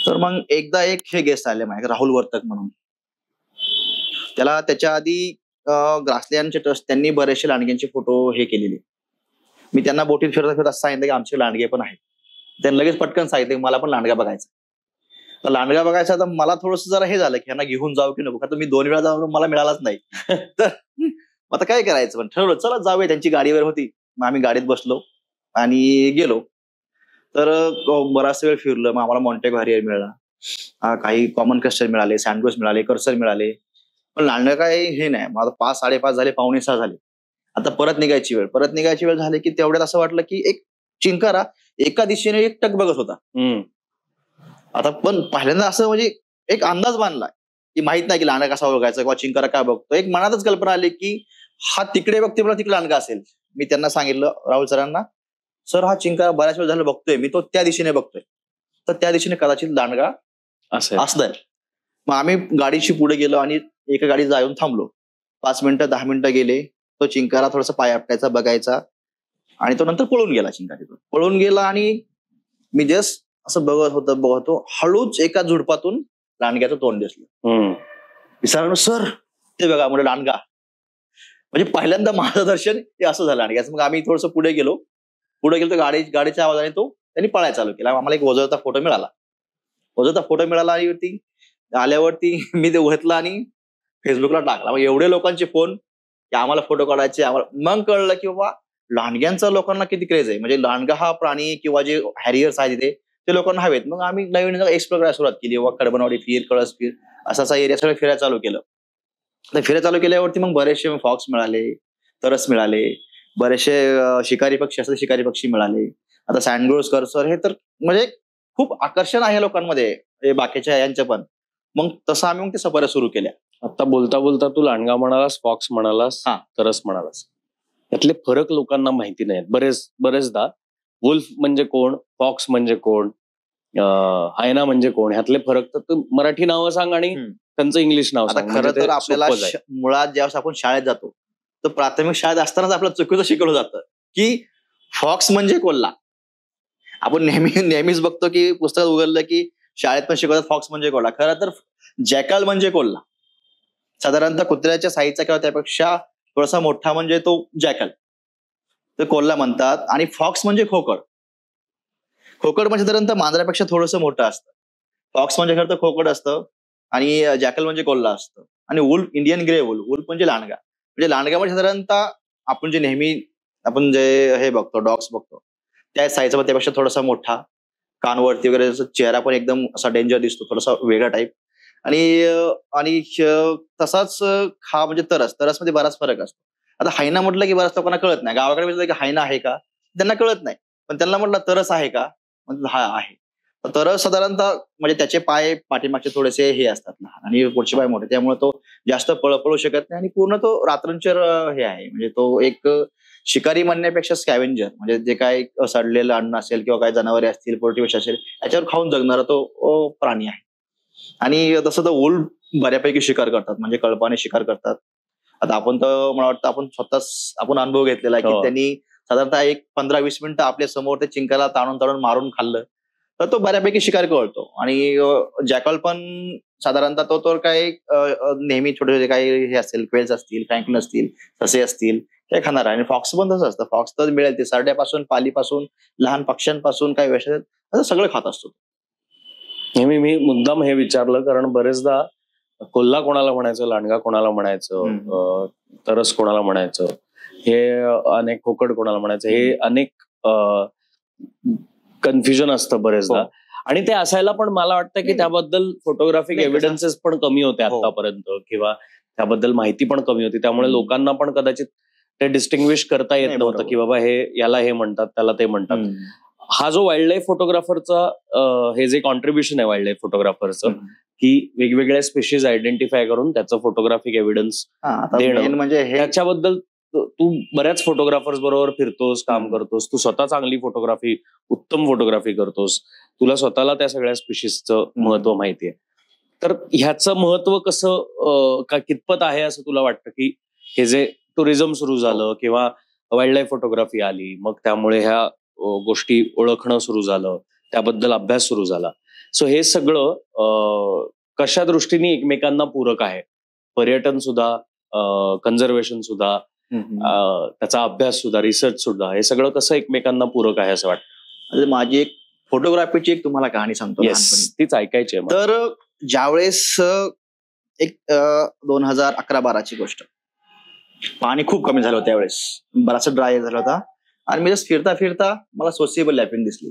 [SPEAKER 1] तर मग एकदा एक हे गेस्ट आले माझ्याकडे, राहुल वर्तक म्हणून. त्याला त्याच्या आधी ग्रासलँडचे ट्रस्ट त्यांनी बरेचसे लांडग्यांचे फोटो हे केलेले. मी त्यांना बोटीत फिरत फिरत असं सांगितलं की आमचे लांडगे पण आहेत. त्यांनी लगेच पटकन सांगितलं मला पण लांडगा बघायचा. तर लांडगा बघायचा तर मला थोडंसं जरा हे झालं की यांना घेऊन जाऊ की नको, कारण मी 2 वेळा जाऊन मला मिळालाच नाही. तर आता काय करायचं, पण ठरवलं चला जाऊया. त्यांची गाडीवर होती, मग आम्ही गाडीत बसलो आणि गेलो. तर बराच वेळ फिरलं. मग आम्हाला मॉन्टेगो हॅरियर मिळाला, काही कॉमन क्रस्टर मिळाले, सँडविच मिळाले, कर्सर मिळाले. पण लांडगा काय हे नाही. मग आता 5, 5:30 झाले, 5:45 झाले. आता परत निघायची वेळ झाली की तेवढ्यात असं वाटलं की एक चिंकारा एका दिशेने एक टक बघत होता. आता पण पहिल्यांदा असं म्हणजे एक अंदाज बांधला की माहित नाही की लांडगा कसा बघायचा किंवा चिंकारा काय बघतो. एक मनातच कल्पना आली की हा तिकडे बघते, मला तिकडे लांडगा असेल. मी त्यांना सांगितलं, राहुल सरांना, सर हा चिंकारा बऱ्याच वेळ झाला बघतोय मी, तो त्या दिशेने बघतोय, तर त्या दिशेने कदाचित लांडगा असणार. मग आम्ही गाडीशी पुढे गेलो आणि एका गाडीत जाऊन थांबलो. 5 मिनिटं 10 मिनिटं गेले. तो चिंकारा थोडासा पाय आपटायचा, बघायचा, आणि तो नंतर पळून गेला. चिंकारा पळून गेला आणि मी जस्ट असं बघत होतो, हळूच एका झुडपातून लांडग्याचं तोंड दिसलं. विचारलं, सर ते बघा. म्हणजे लांडगा. म्हणजे पहिल्यांदा माझं दर्शन ते असं झालं लांडग्याचं. मग आम्ही थोडंसं पुढे गेलो तर गाडीच्या आवाजाने त्यांनी पळायला चालू केला. आम्हाला एक वजवता फोटो मिळाला आणि आल्यावरती मी ते घेतला आणि फेसबुकला टाकला. मग एवढे लोकांचे फोन की आम्हाला फोटो काढायचे. मग कळलं की बाबा लांडग्यांचा लोकांना किती क्रेज आहे. म्हणजे लांडगा हा प्राणी किंवा जे हॅरियर्स आहेत तिथे ते लोकांना हवेत. मग आम्ही नवीन एक्सप्लोर करायला सुरुवात केली. कडबनवाडी फिर, कळस फिर, असा एरिया सगळं फिरायला चालू केलं. तर फिरायला चालू केल्यावरती मग बरेचसे फॉक्स मिळाले, तरस मिळाले, बरेचसे शिकारी पक्षी असतात शिकारी पक्षी मिळाले. आता सँडग्रोस, कर्सर, हे तर म्हणजे खूप आकर्षण आहे लोकांमध्ये बाकीच्या यांचं पण. मग तसं आम्ही ते सफाऱ्या सुरू केल्या.
[SPEAKER 2] आता बोलता बोलता तू लांडगा म्हणालास, फॉक्स म्हणालास, तरस म्हणालास. यातले फरक लोकांना माहिती नाहीत. बरेचदा वुल्फ म्हणजे कोण, फॉक्स म्हणजे कोण, हायना म्हणजे कोण, ह्यातले फरक. तर तू मराठी नावं सांग आणि त्यांचं इंग्लिश नाव सांग.
[SPEAKER 1] खरं तर आपल्याला मुळात ज्यावेळेस आपण शाळेत जातो तर प्राथमिक शाळेत असतानाच आपल्याला चुकीचं शिकवलं जातं की फॉक्स म्हणजे कोल्हा. आपण नेहमीच बघतो की पुस्तकात उघडलं की शाळेत पण शिकवतात फॉक्स म्हणजे कोल्हा. खरं तर जॅकल म्हणजे कोल्हा. साधारणतः कुत्र्याच्या साईजचा किंवा त्यापेक्षा थोडासा मोठा म्हणजे तो जॅकल, तर कोल्हा म्हणतात. आणि फॉक्स म्हणजे खोकड म्हणजे साधारणतः मांजरापेक्षा थोडंसं मोठं असतं. फॉक्स म्हणजे खरं तर खोकड असतं आणि जॅकल म्हणजे कोल्हा असतं. आणि वुल्फ, इंडियन ग्रे वुल्फ म्हणजे लांडगा. म्हणजे लांडगा म्हणजे साधारणतः आपण जे नेहमी जे हे बघतो, डॉग्स बघतो त्या साईजचा, त्यापेक्षा थोडासा मोठा, कानवरती वगैरे चेहरा पण एकदम असा डेंजर दिसतो, थोडासा वेगळा टाईप. आणि तसाच हा म्हणजे तरस मध्ये बराच फरक असतो. आता हायना म्हटलं की बऱ्याच लोकांना कळत नाही. गावाकडे म्हटलं की हायना आहे का, त्यांना कळत नाही. पण त्यांना म्हटलं तरस आहे का, म्हणजे हा आहे. तरस साधारणतः म्हणजे त्याचे पाय पाठीमागचे थोडेसे हे असतात लहान आणि पुढचे पाय मोठे, त्यामुळे तो जास्त पळू शकत नाही आणि पूर्ण तो रात्रंचर हे आहे. म्हणजे तो एक शिकारी म्हणण्यापेक्षा स्कॅव्हेंजर, म्हणजे जे काय सडलेलं अन्न असेल किंवा काही जनावरे असतील, पोल्ट्री असेल, याच्यावर खाऊन जगणारा तो प्राणी आहे. आणि तसं तर वुल्फ बऱ्यापैकी शिकार करतात, म्हणजे कळपाने शिकार करतात. आता आपण तर मला वाटतं आपण स्वतःच अनुभव घेतलेला आहे की त्यांनी साधारणतः एक 15-20 मिनिटं आपल्या समोर ते चिंकाला ताणून मारून खाल्लं तर तो बऱ्यापैकी शिकार करतो. आणि जॅकल पण साधारणतः तो काय नेहमी छोटे छोटे काही हे असतील, क्वेल्स असतील, फ्रँकलिन असतील, ससे असतील, ते खाणार आहे. आणि फॉक्स पण तसं असतं. फॉक्स तर मिळेल ते सरड्यापासून, पालीपासून, लहान पक्ष्यांपासून, काही वेळ असं सगळं खात असतो.
[SPEAKER 2] नेहमी मी मुद्दाम हे विचारलं कारण बरेचदा कोल्हा कोणाला म्हणायचं, लांडगा कोणाला म्हणायचं, तरस कोणाला म्हणायचं, हे अनेक, खोकड कोणाला म्हणायचं, हे अनेक कन्फ्युजन असतं बरेचदा. आणि ते असायला पण मला वाटतं की त्याबद्दल फोटोग्राफिक एव्हिडन्सेस पण कमी होते आतापर्यंत, किंवा त्याबद्दल माहिती पण कमी होती. त्यामुळे लोकांना पण कदाचित ते डिस्टिंग्विश करता येत नव्हतं की बाबा हे याला हे म्हणतात, त्याला ते म्हणतात. हा जो वाईल्ड लाईफ फोटोग्राफरचा हे जे कॉन्ट्रीब्युशन आहे वाईल्ड लाईफ फोटोग्राफरचं, की वेगवेगळ्या स्पेशीज आयडेंटिफाय करून त्याचं फोटोग्राफिक एव्हिडन्स देणं, म्हणजे त्याच्याबद्दल तू बऱ्याच फोटोग्राफर्स बरोबर फिरतोस, काम करतोस, तू स्वतः चांगली फोटोग्राफी, उत्तम फोटोग्राफी करतोस, तुला स्वतःला त्या सगळ्या स्पेशीजचं महत्व माहितीये. तर ह्याचं महत्व कसं कितपत आहे असं तुला वाटतं की हे जे टुरिझम सुरू झालं किंवा वाईल्ड लाईफ फोटोग्राफी आली, मग त्यामुळे ह्या गोष्टी ओळखणं सुरू झालं, त्याबद्दल अभ्यास सुरू झाला, सो हे सगळं कशा दृष्टीने एकमेकांना पूरक आहे पर्यटन सुद्धा, कन्झर्वेशन सुद्धा, त्याचा अभ्यास सुद्धा, रिसर्च सुद्धा, हे सगळं कसं एकमेकांना पूरक आहे असं वाटतं?
[SPEAKER 1] माझी एक फोटोग्राफीची एक तुम्हाला कहाणी सांगतो.
[SPEAKER 2] तीच ऐकायची आहे.
[SPEAKER 1] तर ज्यावेळेस एक 2011-12ची गोष्ट, पाणी खूप कमी झालं होतं त्यावेळेस, बराचसा ड्राय झाला होता आणि मी जस्ट फिरता फिरता मला सोसिएबल लॅपिंग दिसली.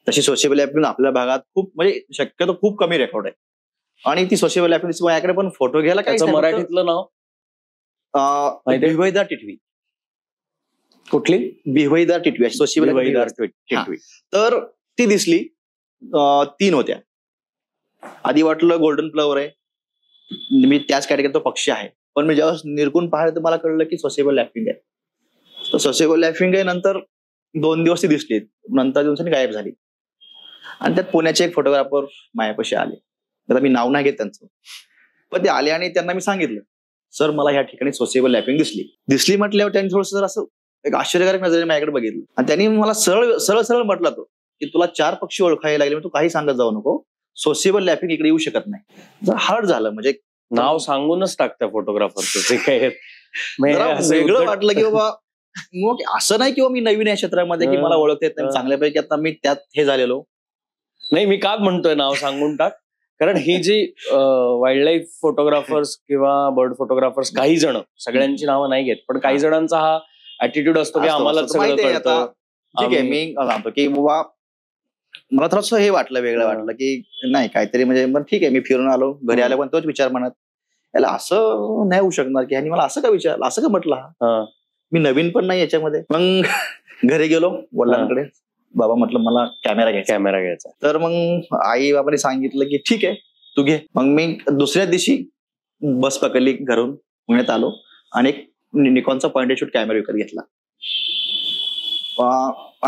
[SPEAKER 1] तशी सोसिएबल लॅपिंग आपल्या भागात खूप म्हणजे शक्यतो खूप कमी रेकॉर्ड आहे आणि ती सोसिएबल लॅपिंग दिसली. माझ्याकडे पण फोटो घ्यायला काय,
[SPEAKER 2] मराठीतलं नाव
[SPEAKER 1] बिव्हैदार टिटवी.
[SPEAKER 2] कुठली?
[SPEAKER 1] बिव्हैदार टिटवी, सोसिएबल
[SPEAKER 2] टिटवी.
[SPEAKER 1] तर ती दिसली. 3 होत्या. आधी वाटलं गोल्डन फ्लॉवर आहे, मी त्याच कॅटेगरीत तो पक्षी आहे, पण मी जेव्हा निरकून पाहिलं तर मला कळलं की सोसिएबल लॅपिंग आहे. तर सोसिएबल लॅपिंग आहे. नंतर 2 दिवस ती दिसली, नंतर दिवसांनी गायब झाली. आणि त्यात पुण्याचे एक फोटोग्राफर माझ्यापाशी आले. आता मी नाव नाही घेत त्यांचं, पण ते आले आणि त्यांना मी सांगितलं, सर मला ह्या ठिकाणी सोसिएबल लॅपिंग दिसली म्हटल्यावर त्यांनी थोडंसं जर असं एक आश्चर्यकारक नजरेने माझ्याकडे बघितलं आणि त्यांनी मला सरळ म्हटलं तो की तुला 4 पक्षी ओळखायला लागले, तू काही सांगत जाऊ नको, सोसिएबल लॅपिंग इकडे येऊ शकत नाही. जर हार्ड झालं, म्हणजे
[SPEAKER 2] नाव सांगूनच टाकतं फोटोग्राफरचं, जे काय
[SPEAKER 1] वेगळं वाटलं की बाबा मग असं नाही किंवा मी नवीन या क्षेत्रामध्ये की मला ओळखता येत नाही, चांगल्यापैकी आता मी त्यात हे झालेलो
[SPEAKER 2] नाही. मी का म्हणतोय नाव सांगून टाक, कारण ही जी वाईल्ड लाईफ फोटोग्राफर्स किंवा बर्ड फोटोग्राफर्स, काही जण, सगळ्यांची नावं नाही घेत, पण काही जणांचा हा ऍटिट्यूड असतो की आम्हाला सगळं कळतं.
[SPEAKER 1] ठीक आहे, मी सांगतो की बाबा मला थोडंसं हे वाटलं, वेगळं वाटलं की नाही काहीतरी, म्हणजे मग ठीक आहे, मी फिरून आलो, घरी आलो पण तोच विचार म्हणत, याला असं नाही होऊ शकणार की ह्यांनी मला असं का विचारलं, असं का म्हटलं, मी नवीन पण नाही याच्यामध्ये. मग घरी गेलो वडिलांकडे, बाबा म्हटलं मला कॅमेरा घ्यायचा. तर मग आई बाबांनी सांगितलं की ठीक आहे तू घे. मग मी दुसऱ्या दिवशी बस पकडली, घरून पुण्यात आलो आणि एक निकॉनचा पॉइंट अँड शूट कॅमेरा विकत घेतला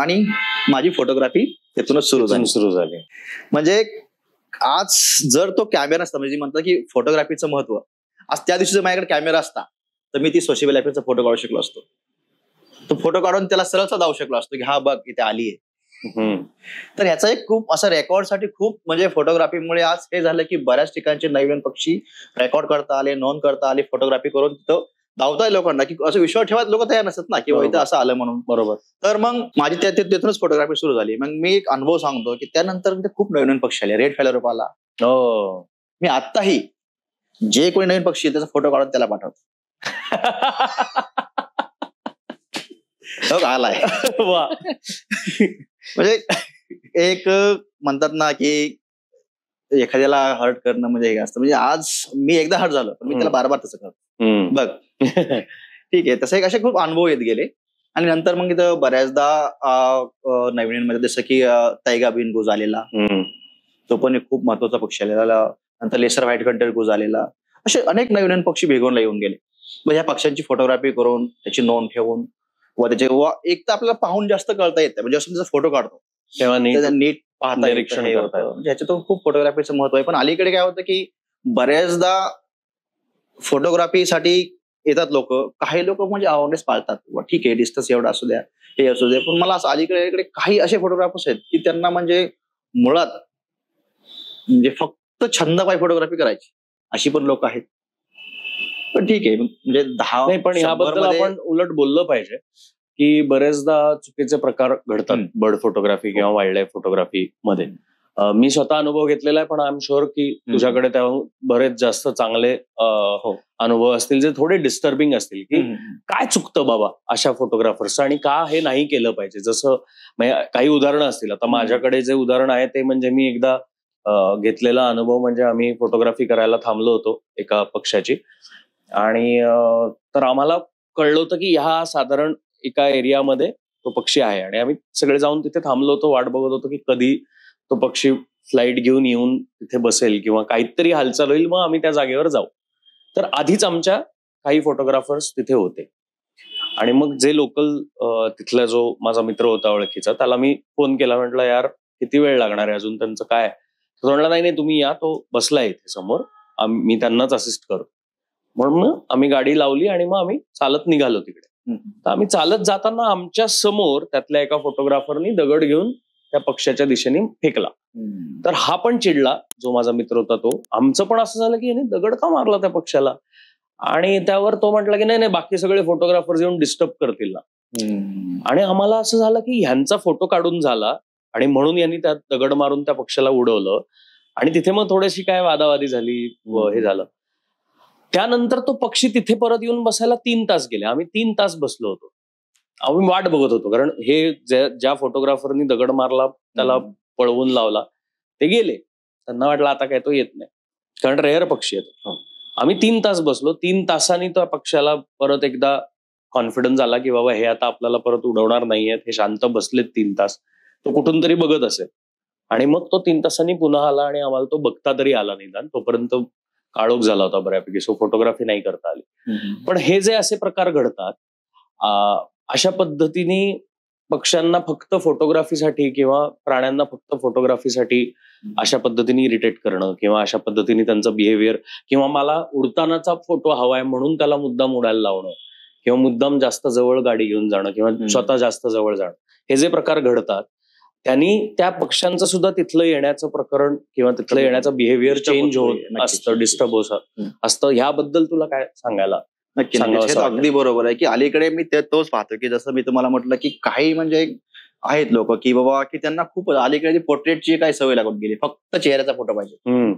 [SPEAKER 1] आणि माझी फोटोग्राफी त्यातूनच सुरू झाली. म्हणजे आज जर तो कॅमेरा असता, म्हणजे म्हणतात की फोटोग्राफीचं महत्व, आज त्या दिवशी जर माझ्याकडे कॅमेरा असता तर मी ती सोशल लाईफचा फोटो काढू शकलो असतो. तो फोटो काढून त्याला सरळ जाऊ शकलो असतो की हा बघ इथे आली आहे. तर ह्याचा एक खूप असं रेकॉर्डसाठी खूप, म्हणजे फोटोग्राफीमुळे आज हे झालं की बऱ्याच ठिकाणचे नवीन पक्षी रेकॉर्ड करता आले, नोंद करता आले, फोटोग्राफी करून तिथं धावताय लोकांना, की असं विश्वास ठेवायला लोक तयार नसतात ना किंवा इथं असं आलं म्हणून.
[SPEAKER 2] बरोबर.
[SPEAKER 1] तर मग माझी तिथूनच फोटोग्राफी सुरू झाली. मग मी एक अनुभव सांगतो की त्यानंतर खूप नवीन नवीन पक्षी आले. रेड फेलर आला. मी आत्ताही जे कोणी नवीन पक्षी त्याचा फोटो काढून त्याला पाठवतो. आलाय. म्हणजे एक म्हणतात ना की एखाद्याला हर्ट करणं म्हणजे हे असतं. म्हणजे आज मी एकदा हर्ट झालो पण मी त्याला बार तसं करतो. बघ ठीक आहे. तसं एक असे खूप अनुभव येत गेले आणि नंतर मग इथं बऱ्याचदा नवीन मध्ये जसं की तैगा बिन गुज आलेला, तो पण एक खूप महत्वाचा पक्षी आलेला. नंतर लेसर व्हाईट कंटेड गुज आलेला. असे अनेक नवीन पक्षी भेगवूनला येऊन गेले. मग ह्या पक्ष्यांची फोटोग्राफी करून त्याची नोंद ठेवून व त्याचे एक तर आपल्याला पाहून जास्त कळता येतं. म्हणजे असं त्याचा फोटो काढतो तेव्हा नीट पाहता निरीक्षण होतं. म्हणजे ह्याच्यातून खूप फोटोग्राफीचं महत्व आहे. पण अलीकडे काय होतं की बऱ्याचदा फोटोग्राफीसाठी येतात लोक, काही लोक म्हणजे अवेअरनेस पाळतात, ठीक आहे डिस्टन्स एवढा असू द्या, हे असू द्या. पण मला असं अलीकडे काही असे फोटोग्राफर्स आहेत की त्यांना म्हणजे मुळात म्हणजे फक्त छंद पाय फोटोग्राफी करायची अशी पण लोक आहेत. पण ठीक आहे, म्हणजे 10
[SPEAKER 2] नाही, पण याबद्दल आपण उलट बोललं पाहिजे की बरेचदा चुकीचे प्रकार घडतात बर्ड फोटोग्राफी किंवा वाईल्ड लाईफ फोटोग्राफी मध्ये. मी स्वतः अनुभव घेतलेला आहे, पण आय एम शुअर की तुझ्याकडे त्या बरेच जास्त चांगले अनुभव असतील जे थोडे डिस्टर्बिंग असतील. की काय चुकतं बाबा अशा फोटोग्राफर्सचं आणि का हे नाही केलं पाहिजे. जसं काही उदाहरणं असतील. आता माझ्याकडे जे उदाहरण आहे ते म्हणजे मी एकदा घेतलेला अनुभव म्हणजे आम्ही फोटोग्राफी करायला थांबलो होतो एका पक्षाची आणि तर आम्हाला कळलं होतं की ह्या साधारण एका एरियामध्ये तो पक्षी आहे आणि आम्ही सगळे जाऊन तिथे थांबलो होतो, वाट बघत होतो की कधी तो पक्षी फ्लाईट घेऊन येऊन तिथे बसेल किंवा काहीतरी हालचाल होईल, मग आम्ही त्या जागेवर जाऊ. तर आधीच आमच्या काही फोटोग्राफर्स तिथे होते आणि मग जे लोकल तिथला जो माझा मित्र होता ओळखीचा, त्याला मी फोन केला, म्हटलं यार किती वेळ लागणार आहे अजून, त्यांचं काय. तो म्हणला नाही तुम्ही या, तो बसलाय इथे समोर, मी त्यांनाच असिस्ट करतो. म्हणून मग आम्ही गाडी लावली आणि मग आम्ही चालत निघालो तिकडे. तर आम्ही चालत जाताना आमच्या समोर त्यातल्या एका फोटोग्राफरनी दगड घेऊन त्या पक्षाच्या दिशेने फेकला. तर हा पण चिडला, जो माझा मित्र होता तो. आमचं पण असं झालं की याने दगड का मारला त्या पक्षाला, आणि त्यावर तो म्हटला की नाही नाही, बाकी सगळे फोटोग्राफर्स येऊन डिस्टर्ब करतील ना. आणि आम्हाला असं झालं की ह्यांचा फोटो काढून झाला आणि म्हणून यांनी त्यात दगड मारून त्या पक्षाला उडवलं, आणि तिथे मग थोडीशी काय वादावादी झाली, हे झालं. त्यानंतर तो पक्षी तिथे परत येऊन बसायला 3 तास गेले. आम्ही 3 तास बसलो होतो, आम्ही वाट बघत होतो, कारण हे ज्या फोटोग्राफरनी दगड मारला त्याला पळवून लावला, ते गेले. त्यांना वाटलं आता काय तो येत नाही, कारण रेअर पक्षी येतो. आम्ही 3 तास बसलो. 3 तासांनी त्या पक्षाला परत एकदा कॉन्फिडन्स आला की बाबा हे आता आपल्याला परत उडवणार नाहीयेत, हे शांत बसलेत 3 तास, तो कुठून तरी बघत असेल. आणि मग तो 3 तासांनी पुन्हा आला आणि आम्हाला तो बघता तरी आला निदान. तोपर्यंत काळोख झाला होता बऱ्यापैकी, सो फोटोग्राफी नाही करता आली. पण हे जे असे प्रकार घडतात, अशा पद्धतीने पक्ष्यांना फक्त फोटोग्राफीसाठी किंवा प्राण्यांना फक्त फोटोग्राफीसाठी अशा पद्धतीने इरिटेट करणं, किंवा अशा पद्धतीने त्यांचं बिहेवियर, किंवा मला उडतानाचा फोटो हवाय म्हणून त्याला मुद्दाम उडायला लावणं, किंवा मुद्दाम जास्त जवळ गाडी घेऊन जाणं, किंवा स्वतः जास्त जवळ जाणं, हे जे प्रकार घडतात त्यांनी त्या पक्ष्यांचं सुद्धा तिथलं येण्याचं प्रकरण किंवा तिथलं येण्याचं बिहेवियर चेंज होत असतं, डिस्टर्ब होत असतं. ह्याबद्दल तुला काय सांगायला?
[SPEAKER 1] नक्की, अगदी बरोबर आहे की अलीकडे मी तोच पाहतो की जसं मी तुम्हाला म्हटलं की काही म्हणजे आहेत लोक की बाबा की त्यांना खूप अलीकडे पोर्ट्रेटची काय सवय लागून गेली, फक्त चेहऱ्याचा फोटो पाहिजे.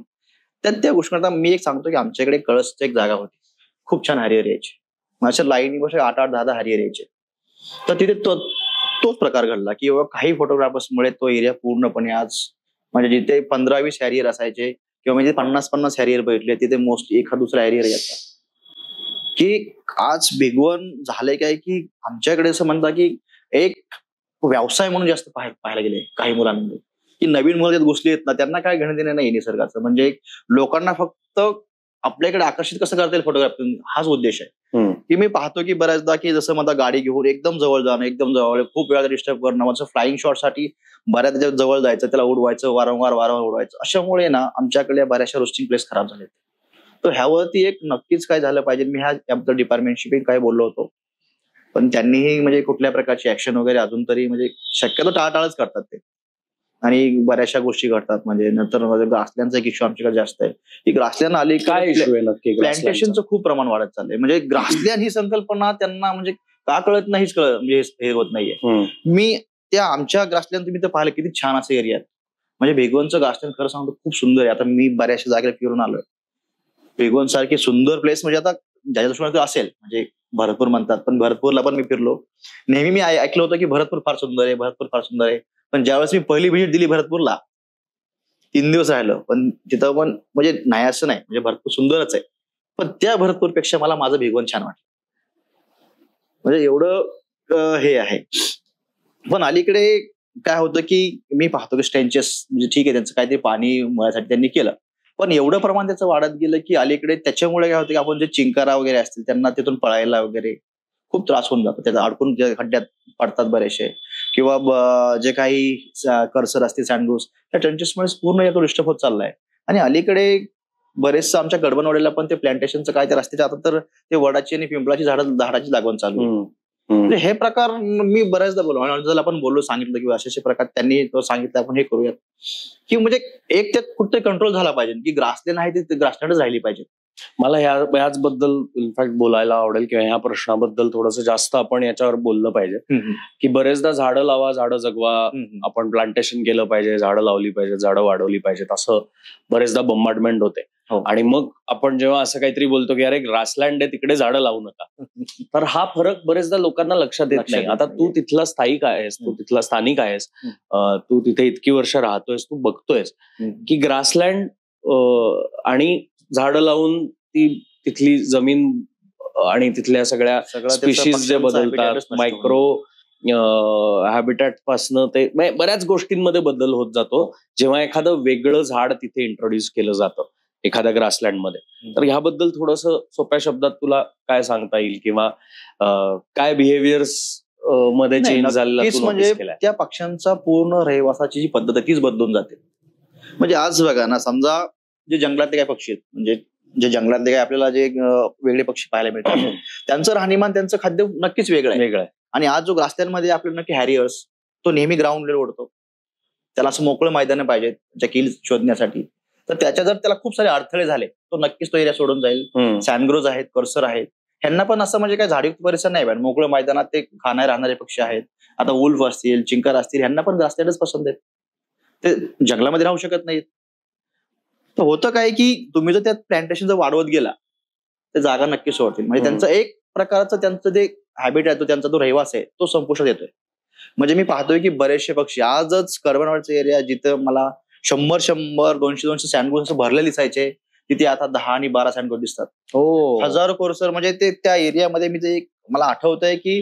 [SPEAKER 1] त्या गोष्टी मी एक सांगतो की आमच्याकडे कळसची एक जागा होती, खूप छान हरिहर यायचे, माझ्या लाईनी बस 8-8, 10-10 हरिहर यायचे. तर तिथे तोच प्रकार घडला की बाबा काही फोटोग्राफर्समुळे तो एरिया पूर्णपणे आज म्हणजे जिथे 15-20 हॅरियर असायचे किंवा म्हणजे 50-50 हॅरियर बघितले, तिथे मोस्टली एखाद दुसरा हॅरियर येतात. की आज भिगवण झालंय काय की आमच्याकडे असं म्हणतात की एक व्यवसाय म्हणून जास्त पाहायला गेले काही मुलांमध्ये, की नवीन मुलं घुसली आहेत ना, त्यांना काय घेणं देणं नाही निसर्गाचं, म्हणजे लोकांना फक्त आपल्याकडे आकर्षित कसं करता येईल फोटोग्राफी, हाच उद्देश आहे. की मी पाहतो की बऱ्याचदा की जसं मला गाडी घेऊन एकदम जवळ जाणं, एकदम जवळ, खूप वेळा डिस्टर्ब करणं, माझं फ्लाईंग शॉटसाठी बऱ्याच जवळ जायचं, त्याला उडवायचं, वारंवार उडवायचं, अशामुळे ना आमच्याकडे बऱ्याचशा रोस्टिंग प्लेस खराब झाले. तर ह्यावरती एक नक्कीच काय झालं पाहिजे. मी ह्या डिपार्टमेंटशी काय बोललो होतो, पण त्यांनीही म्हणजे कुठल्या प्रकारची ऍक्शन वगैरे अजून तरी म्हणजे शक्यतो टाळाटाळच करतात ते, आणि बऱ्याचशा गोष्टी घडतात. म्हणजे नंतर ग्रासलँडचा एक इश्यू आमच्याकडे जास्त आहे की ग्रासलँड आली
[SPEAKER 2] काय इश्यू आहे नक्की?
[SPEAKER 1] प्लांटेशनचं खूप प्रमाण वाढत चाललंय. म्हणजे ग्रासलँड ही संकल्पना त्यांना म्हणजे का कळत नाहीच, म्हणजे हे होत नाहीये. मी त्या आमच्या ग्रासलँड तुम्ही तर पाहिलं किती छान असं एरिया आहे. म्हणजे भिगवणचं ग्रासलँड खरं सांगतो खूप सुंदर आहे. आता मी बऱ्याचशा जागेला फिरून आलोय. भिगवण सारखी सुंदर प्लेस म्हणजे आता ज्याच्या दृष्टीने असेल म्हणजे भरतपूर म्हणतात, पण भरतपूरला पण मी फिरलो. नेहमी मी ऐकलं होतं की भरतपूर फार सुंदर आहे, भरतपूर फार सुंदर आहे. पण ज्यावेळेस मी पहिली व्हिजिट दिली भरतपूरला, 3 दिवस राहिलो, पण तिथं पण म्हणजे नाही असं नाही, म्हणजे भरपूर सुंदरच आहे, पण त्या भरतपूरपेक्षा मला माझं भिगवण छान वाटलं. म्हणजे एवढं हे आहे. पण अलीकडे काय होतं की मी पाहतो की स्ट्रेंचेस म्हणजे ठीक आहे, त्यांचं काहीतरी पाणी मुळासाठी त्यांनी केलं, पण एवढं प्रमाण त्याचं वाढत गेलं की अलीकडे त्याच्यामुळे काय होतं की आपण जे चिंकारा वगैरे असतील त्यांना तिथून पळायला वगैरे खूप त्रास होऊन जातो, त्याचा अडकून खड्ड्यात पडतात बरेचसे, किंवा जे काही कर्सर असतील सँडूस, त्या ट्रेंचेसमुळे पूर्ण येतो डिस्टर्ब होत चाललाय. आणि अलीकडे बरेचसं आमच्या गडबनवाडीला पण ते प्लांटेशनचं काय ते रस्त्याच्या आता तर ते वडाची आणि पिंपळाची झाडाची लागवड चालू आहे. म्हणजे हे प्रकार मी बऱ्याचदा बोललो, आपण बोललो, सांगितलं की असे प्रकार त्यांनी तो सांगितलं आपण हे करूयात, की म्हणजे एक ते कुठे कंट्रोल झाला पाहिजे की ग्रासलँड आहे ते ग्रासलँडच राहिली पाहिजे.
[SPEAKER 2] मला ह्याच बद्दल इनफॅक्ट बोलायला आवडेल किंवा ह्या प्रश्नाबद्दल थोडंसं जास्त आपण याच्यावर बोललं पाहिजे की बरेचदा झाडं लावा, झाडं जगवा, आपण प्लांटेशन केलं पाहिजे, झाडं लावली पाहिजे, झाडं वाढवली पाहिजेत, असं बरेचदा बंबार्डमेंट होते. आणि मग आपण जेव्हा असं काहीतरी बोलतो की अरे ग्रासलँड आहे तिकडे झाडं लावू नका, तर हा फरक बरेचदा लोकांना लक्षात येत नाही. आता तू तिथला स्थायिक आहेस, तू तिथला स्थानिक आहेस, तू तिथे इतकी वर्ष राहतोयस, तू बघतोयस की ग्रासलँड आणि झाडं लाऊन तिथली जमीन आणि तिथल्या सगळ्या स्पीशीज जे बदलतात, मायक्रो हॅबिटॅट पासनं ते बऱ्याच गोष्टींमध्ये बदल होत जातो जेव्हा एखादं वेगळं झाड तिथे इंट्रोड्यूस केलं जातं एखाद्या ग्रासलँड मध्ये. तर ह्याबद्दल थोडंसं सोप्या शब्दात तुला काय सांगता येईल, किंवा काय बिहेवियर्स मध्ये चेंज झालेला
[SPEAKER 1] म्हणजे त्या पक्ष्यांचा पूर्ण रहिवासाची जी पद्धत आहे तीच बदलून जाते. म्हणजे आज बघा ना, समजा जे जंगलातले काय पक्षी आहेत, म्हणजे जे जंगलातले काय आपल्याला जे वेगळे पक्षी पाहायला मिळतात, त्यांचं राहणीमान, त्यांचं खाद्य नक्कीच वेगळं आहे. आणि आज जो ग्रासलँड मध्ये आपल्याला नक्की हॅरियर्स, तो नेहमी ग्राउंड लेवल उडतो, त्याला असं मोकळं मैदान पाहिजे त्याच्या किल शोधण्यासाठी. तर त्याच्या जर त्याला खूप सारे अडथळे झाले तो नक्कीच तो एरिया सोडून जाईल. सँडग्रोज आहेत, कर्सर आहेत, ह्यांना पण असं म्हणजे काय झाडीयुक्त परिसर नाही पाहिजे. मोकळं मैदानात ते खाणारे राहणारे पक्षी आहेत. आता वुल्फ असतील, चिंकार असतील, ह्यांना पण ग्रासलँडच पसंत आहेत. ते जंगलामध्ये राहू शकत नाहीत. तर होतं काय की तुम्ही जर त्यात प्लांटेशन जर वाढवत गेला ते जागा नक्की सोडतील. म्हणजे त्यांचं एक प्रकारचं त्यांचं जे हॅबिट आहे, त्यांचा जो रहिवास आहे तो संपुष्टात येतोय. म्हणजे मी पाहतोय की बरेचसे पक्षी आजच कर्बनवाडीचा एरिया जिथं मला 100, 200 सँडग्रोज असं भरले दिसायचे, तिथे आता 10 आणि 12 सँडग्रोज दिसतात. हजारो कोर्सर. म्हणजे ते त्या एरियामध्ये मी ते मला आठवतंय की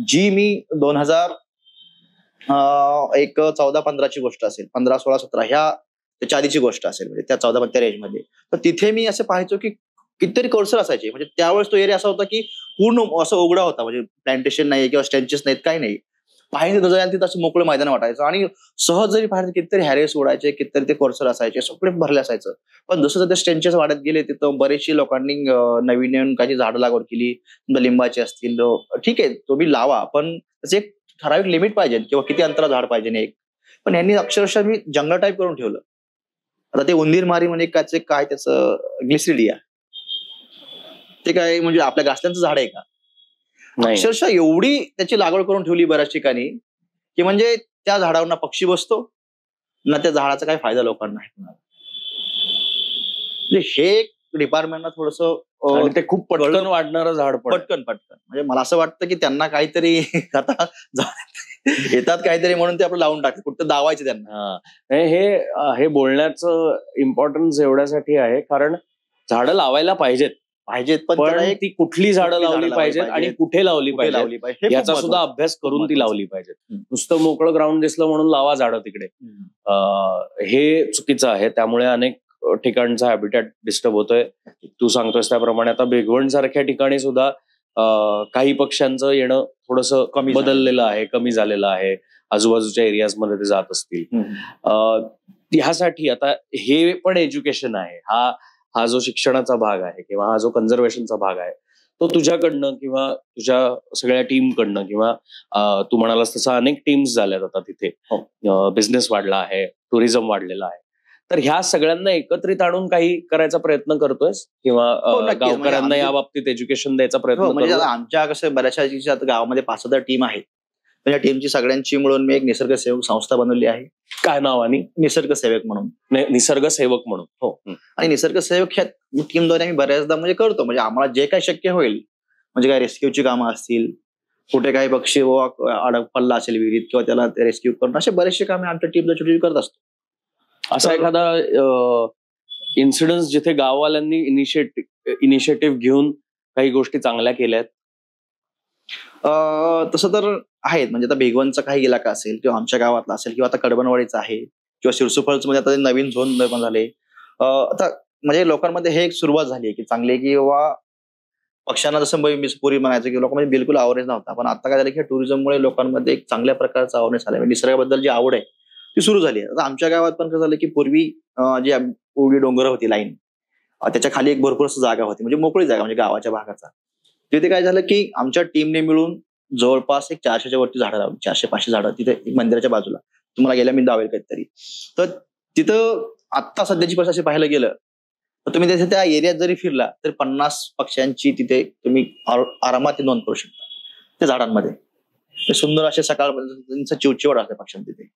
[SPEAKER 1] जी मी 2014-15ची गोष्ट असेल, 15, 16, 17 ह्या त्याच्या आधीची गोष्ट असेल, म्हणजे त्या 14-15 रेंजमध्ये. तर तिथे मी असं पाहायचो की कितीतरी कोर्सर असायचे. म्हणजे त्यावेळेस तो एरिया असा होता की पूर्ण असं उघडा होता, म्हणजे प्लांटेशन नाही किंवा स्टेंचेस नाहीत, काही नाही. पाहिजे जायला तिथं असं मोकळं मैदान वाटायचं आणि सहज जरी पाहिजे कितीतरी हॅरेस उडायचे, कितीतरी ते कोर्सर असायचे, सगळे भरले असायचं. पण जसं ते स्टेंचेस वाढत गेले तिथं बरेचशी लोकांनी नवीन काही झाडं लागवड केली. लिंबाची असतील, ठीक आहे तुम्ही लावा, पण त्याचे एक ठराविक लिमिट पाहिजे किंवा किती अंतरा झाड पाहिजे एक. पण यांनी अक्षरशः मी जंगल टाईप करून ठेवलं. आता ते उंदीर मारी म्हणजे काय त्याचं ग्लिसरिडिया, ते काय म्हणजे आपल्या गासल्यांचं झाड आहे का? अक्षरशः एवढी त्याची लागवड करून ठेवली बऱ्याच ठिकाणी की म्हणजे त्या झाडावर ना पक्षी बसतो ना त्या झाडाचा काही फायदा लोकांना आहे. म्हणजे हे डिपार्टमेंटला थोडंसं
[SPEAKER 2] ते खूप पटकन वाढणारं झाड,
[SPEAKER 1] पटकन म्हणजे मला असं वाटतं की त्यांना काहीतरी आता येतात काहीतरी म्हणून ते आपलं लावून टाकतात, कुठं दावायचे त्यांना.
[SPEAKER 2] हे बोलण्याचं इम्पॉर्टन्स एवढ्यासाठी आहे कारण झाडं लावायला पाहिजेत, पण ती कुठली झाडं लावली पाहिजेत आणि कुठे लावली पाहिजे याचा सुद्धा अभ्यास करून ती लावली पाहिजेत. नुसतं मोकळं ग्राउंड दिसलं म्हणून लावा झाडं तिकडे, हे चुकीचं आहे. त्यामुळे अनेक ठिकाणचा हॅबिटॅट डिस्टर्ब होतोय. तू सांगतोस त्याप्रमाणे आता बेघवण सारख्या ठिकाणी सुद्धा काही पक्ष्यांचं येणं थोडंसं बदललेलं आहे, कमी झालेलं आहे. आजूबाजूच्या एरियाजमध्ये ते जात असतील. ह्यासाठी आता हे पण एज्युकेशन आहे. हा जो शिक्षणाचा भाग आहे किंवा हा जो कन्झर्वेशनचा भाग आहे तो तुझ्याकडनं किंवा तुझ्या सगळ्या टीमकडनं किंवा तू म्हणालास तसं अनेक टीम्स झाल्यात आता तिथे. बिझनेस वाढला आहे, टुरिझम वाढलेला आहे. तर ह्या सगळ्यांना एकत्रित आणून काही करायचा प्रयत्न करतोयस किंवा गावकऱ्यांना या बाबतीत एज्युकेशन द्यायचा प्रयत्न?
[SPEAKER 1] म्हणजे आमच्या कसं बऱ्याचशा गावामध्ये 5-6 टीम आहेत. या टीमची सगळ्यांची मिळून मी एक निसर्ग सेवक संस्था बनवली आहे.
[SPEAKER 2] काय नावाने?
[SPEAKER 1] निसर्ग सेवक म्हणून.
[SPEAKER 2] निसर्ग सेवक म्हणून.
[SPEAKER 1] हो. आणि निसर्ग सेवक ह्या टीमद्वारे आम्ही बऱ्याचदा म्हणजे करतो. म्हणजे आम्हाला जे काही शक्य होईल, म्हणजे काय रेस्क्यूची कामं असतील, कुठे काही पक्षी पडला असेल विहिरीत किंवा त्याला रेस्क्यू करणं, असे बरेचसे कामे आमच्या टीमला छोटी करत असतो.
[SPEAKER 2] असा एखादा इन्सिडन्स जिथे गाववाल्यांनी इनिशिएटिव्ह घेऊन काही गोष्टी चांगल्या केल्यात?
[SPEAKER 1] तसं तर आहेत. म्हणजे आता बेगवनचा काही इलाका असेल किंवा आमच्या गावातला असेल किंवा आता कडबनवाडीचा आहे किंवा शिरसुफळच मध्ये आता नवीन झोन निर्माण झाले. आता म्हणजे लोकांमध्ये हे एक सुरुवात झाली आहे की चांगली, की बाबा पक्ष्यांना जसं मी पूर्वी म्हणायचं की लोकांमध्ये बिलकुल अवेअरनेस नव्हता, पण आता काय झालं की टुरिझममुळे लोकांमध्ये एक चांगल्या प्रकारचा अवेअरनेस आला. निसर्गाबद्दल जी आवड आहे ती सुरू झाली आहे. आता आमच्या गावात पण कसं झालं की पूर्वी जी उडी डोंगर होती लाईन, त्याच्या खाली एक भरपूर असं जागा होती, म्हणजे मोकळी जागा, म्हणजे गावाच्या भागाचा. तिथे काय झालं की आमच्या टीमने मिळून जवळपास एक 400च्या वरती झाडं लावली, 400-500 झाडं तिथे मंदिराच्या बाजूला. तुम्हाला गेल्या मी दावेल काहीतरी. तर तिथं आत्ता सध्याची परिस्थिती पाहायला गेलं तर तुम्ही तिथे त्या एरियात जरी फिरला तर 50 पक्ष्यांची तिथे तुम्ही आरामात नोंद करू शकता त्या झाडांमध्ये. ते सुंदर असे सकाळपर्यंत चिवचिवड असते पक्ष्यांना तिथे.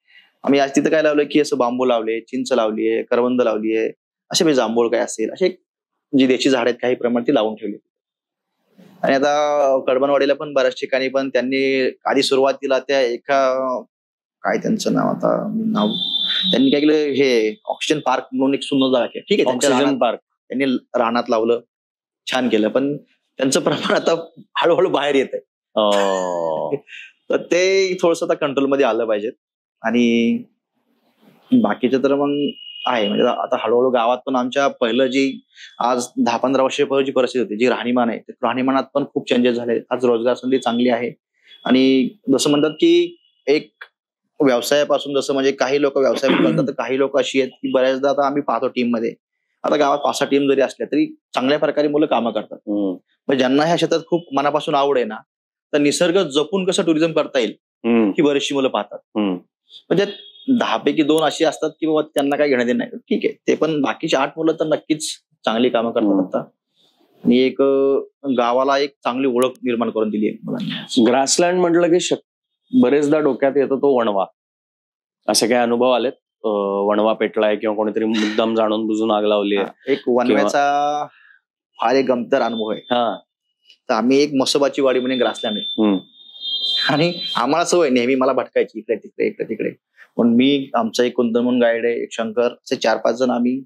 [SPEAKER 1] आम्ही आज तिथे काय लावलं की असं बांबू लावले, चिंच लावलीये, करवंद लावलीये, असे म्हणजे जांभूळ काय असेल असे जी देशी झाड आहेत काही प्रमाणात ती लावून ठेवली. आणि आता कडबनवाडीला पण बऱ्याच ठिकाणी पण त्यांनी आधी सुरुवातीला त्या एका काय त्यांचं नाव त्यांनी काय केलं, हे ऑक्सिजन पार्क म्हणून एक सुंदर जागा केली. ठीक आहे,
[SPEAKER 2] ऑक्सिजन पार्क
[SPEAKER 1] त्यांनी रानात लावलं, छान केलं, पण त्यांचं प्रमाण आता हळूहळू बाहेर येत आहे. तर ते थोडस आता कंट्रोलमध्ये आलं पाहिजे. आणि बाकीचं तर मग आहे, म्हणजे आता हळूहळू गावात पण आमच्या पहिलं जी आज 10-15 वर्षापूर्वीची परिस्थिती होती, जी राहणीमान आहे, राहणीमानात पण खूप चेंजेस झाले. आज रोजगार संधी चांगली आहे. आणि जसं म्हणतात की एक व्यवसायापासून, जसं म्हणजे काही लोक व्यवसाय करतात तर काही लोक अशी आहेत की बऱ्याचदा आता आम्ही पाहतो टीम मध्ये, आता गावात 5-6 टीम जरी असल्या तरी चांगल्या प्रकारे मुलं कामं करतात. पण ज्यांना ह्या क्षेत्रात खूप मनापासून आवड आहे ना, तर निसर्ग जपून कसं टुरिझम करता येईल ही बरीचशी मुलं पाहतात. म्हणजे 10 पैकी 2 अशी असतात की बाबा त्यांना काय घेणं देणं नाही, ठीक आहे. ते पण बाकीची 8 मुलं तर नक्कीच चांगली कामं करतात आता. आणि एक गावाला एक चांगली ओळख निर्माण करून दिली आहे मुलांनी.
[SPEAKER 2] ग्रासलँड म्हटलं की बरेचदा डोक्यात येतो तो वणवा. असे काही अनुभव आलेत? वणवा पेटलाय किंवा कोणीतरी मुद्दाम जाणून बुजून आग लावली आहे?
[SPEAKER 1] एक वनव्याचा फार एक गमतीदार अनुभव आहे. तर आम्ही एक मसोबाची वाडी म्हणून ग्रासलँड आहे आणि आम्हाला सवय नेहमी मला भटकायची इकडे तिकडे इकडे तिकडे. पण मी, आमचा एक कुंदन म्हणून गाईड आहे, एक शंकर, असे 4-5 जण आम्ही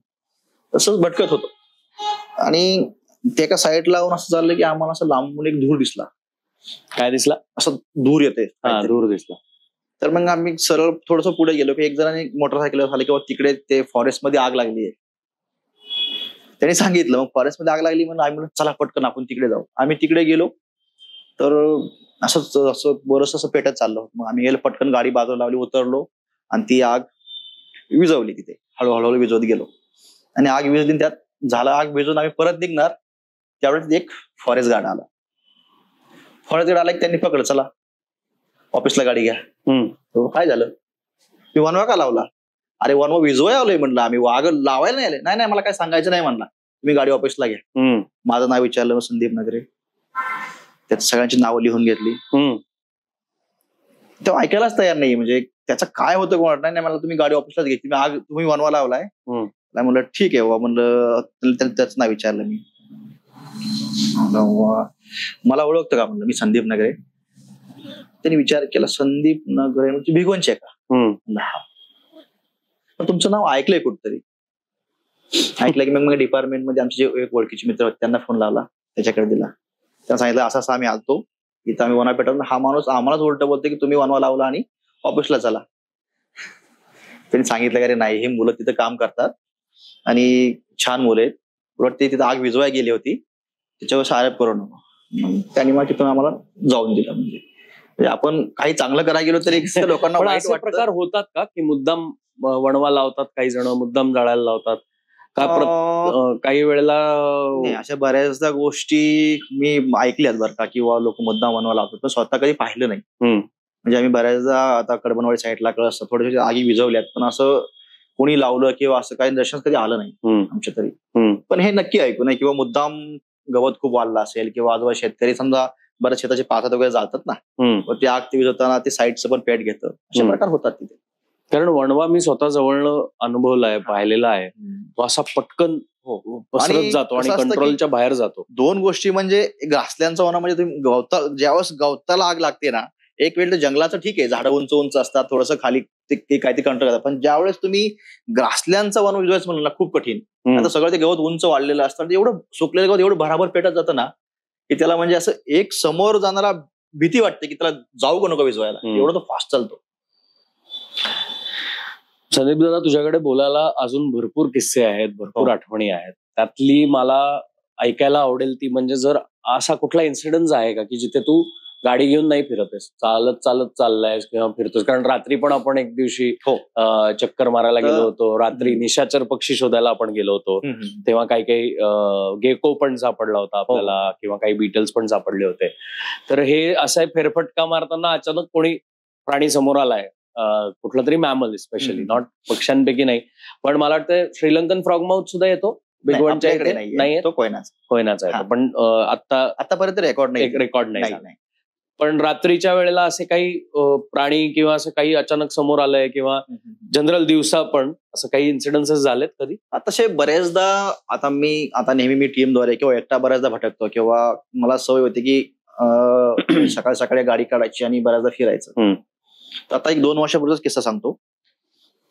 [SPEAKER 1] तसंच भटकत होतो. आणि ते एका साईड लावून असं झालं की आम्हाला असं लांबून एक धूर दिसला.
[SPEAKER 2] काय दिसला?
[SPEAKER 1] असं धूर येते,
[SPEAKER 2] धूर दिसला.
[SPEAKER 1] तर मग आम्ही सरळ थोडस पुढे गेलो की एक जणांनी मोटरसायकलवर झालं किंवा तिकडे ते फॉरेस्ट मध्ये आग लागली आहे. त्यांनी सांगितलं, मग फॉरेस्ट मध्ये आग लागली म्हणून आम्ही म्हणलं चला पटकन आपण तिकडे जाऊ. आम्ही तिकडे गेलो तर असं बरंच असं पेटत चाललं. मग आम्ही गेलो, पटकन गाडी बाजूला लावली, उतरलो आणि ती आग विझवली. तिथे हळूहळू विझवत गेलो आणि आग विझली. त्यात झालं, आग विझून आम्ही परत निघणार त्यावेळेस एक फॉरेस्ट गार्ड आला. फॉरेस्ट गार्ड आला की त्यांनी पकडलं, चला ऑफिसला गाडी घ्या. काय झालं? मी वनवा का लावला? अरे वनवा विझवाय आलोय म्हणलं आम्ही, आग लावायला नाही आले. नाही मला काय सांगायचं नाही म्हणला, तुम्ही गाडी ऑफिसला घ्या. माझं नाव विचारलं, संदीप नगरे. त्यात सगळ्यांची नावं लिहून घेतली. तेव्हा ऐकायलाच तयार नाही, म्हणजे त्याचं काय होतं कोण. नाही मला तुम्ही गाडी ऑफिसलाच घेतली, तुम्ही वनवा लावलाय. नाही म्हणलं ठीक आहे बाबा, म्हणलं त्याचं नाव विचारलं मी. मला ओळखतं का म्हणलं, मी संदीप नगरे. त्यांनी विचार केला, संदीप नगरे म्हणजे भिगवणचे का? पण तुमचं नाव ऐकलंय कुठतरी. ऐकलं की मग डिपार्टमेंट मध्ये आमचे जे एक ओळखीचे मित्र होते त्यांना फोन लावला, त्याच्याकडे दिला. त्यांना सांगितलं असं असं आम्ही आलतो इथं, आम्ही वनवा पेटवला. हा माणूस आम्हालाच उलट बोलतो की तुम्ही वनवा लावला आणि ऑफिसला चला. त्यांनी सांगितलं की अरे नाही, हे मुलं तिथं काम करतात आणि छान मुलं आहेत, उलट ते तिथं आग विझवाय गेली होती, त्याच्यावर आरोप करू नको. त्यांनी मग तिथून आम्हाला जाऊन दिलं. म्हणजे आपण काही चांगलं करायला गेलो तरी लोकांना
[SPEAKER 2] असे प्रकार होतात का की मुद्दाम वणवा लावतात, काही जण मुद्दाम जाळायला लावतात का? काही वेळेला
[SPEAKER 1] अशा बऱ्याचदा गोष्टी मी ऐकल्यात बरं का, किंवा लोक मुद्दाम वणवा लावतात, पण स्वतः कधी पाहिलं नाही. म्हणजे आम्ही बऱ्याचदा आता कडबनवाडी साईडला कळस थोडेसे आगी विझवल्यात, पण असं कोणी लावलं किंवा असं काही दर्शन कधी आलं नाही आमच्या तरी. पण हे नक्की ऐकू नाही, किंवा मुद्दाम गवत खूप वाढला असेल किंवा आजूबाजू शेतकरी समजा बऱ्याच शेताचे पाथात वगैरे जातात ना, ते आग ते विझवताना ते साईडचं पण पेट घेतं, असे प्रकार होतात तिथे.
[SPEAKER 2] कारण वणवा मी स्वतः जवळनं अनुभवलाय, पाहिलेला आहे. तो असा पटकन पसरत जातो आणि कंट्रोलच्या बाहेर जातो.
[SPEAKER 1] 2 गोष्टी म्हणजे ग्रासलँडचा वणवा म्हणजे तुम्ही ज्यावेळेस गवताला आग लागते ना, एक वेळ तर जंगलाचं ठीक आहे, झाडं उंच उंच असतात, थोडंसं खाली ते काहीतरी कंट्रोल करतात. पण ज्यावेळेस तुम्ही ग्रासलँडचा वणवा विझवायचं म्हणलं ना, खूप कठीण. आता सगळं ते गवत उंच वाढलेलं असतं, एवढं सुकलेलं गवत एवढं भराभर पेटत जातं ना की त्याला म्हणजे असं एक समोर जाणारा भीती वाटते की त्याला जाऊ का नको विझवायला, एवढं तो फास्ट चालतो.
[SPEAKER 2] संदीप दादा, तुझ्याकडे बोलायला अजून भरपूर किस्से आहेत, भरपूर आठवणी आहेत. त्यातली मला ऐकायला आवडेल ती म्हणजे, जर असा कुठला इन्सिडेंट आहे का की जिथे तू गाडी घेऊन नाही फिरतेस, चालत चालत चाललायस किंवा फिरतोस? कारण रात्री पण आपण एक दिवशी चक्कर मारायला गेलो होतो, रात्री निशाचर पक्षी शोधायला आपण गेलो होतो, तेव्हा काही काही गेको पण सापडला होता आपल्याला, किंवा काही बीटल्स पण सापडले होते. तर हे असं फेरफटका मारताना अचानक कोणी प्राणी समोर आलाय, कुठला तरी मॅमल, स्पेशली नॉट पक्ष्यांपैकी नाही, पण मला वाटतं श्रीलंकन फ्रॉगमाउथ सुद्धा येतो भिगवणच्या इकडे, नाही तो कोयनाचा आहे. पण आतापर्यंत रेकॉर्ड नाही. पण रात्रीच्या वेळेला असे काही प्राणी किंवा असं काही अचानक समोर आलंय, किंवा जनरल दिवसा पण असं काही इन्सिडेन्सेस झालेत कधी?
[SPEAKER 1] तसे बरेचदा आता नेहमी मी टीमद्वारे किंवा एकटा बऱ्याचदा भटकतो, किंवा मला सवय होती की सकाळी सकाळी गाडी काढायची आणि बऱ्याचदा फिरायचं. तर आता 1-2 वर्षापूर्वीच किस्सा सांगतो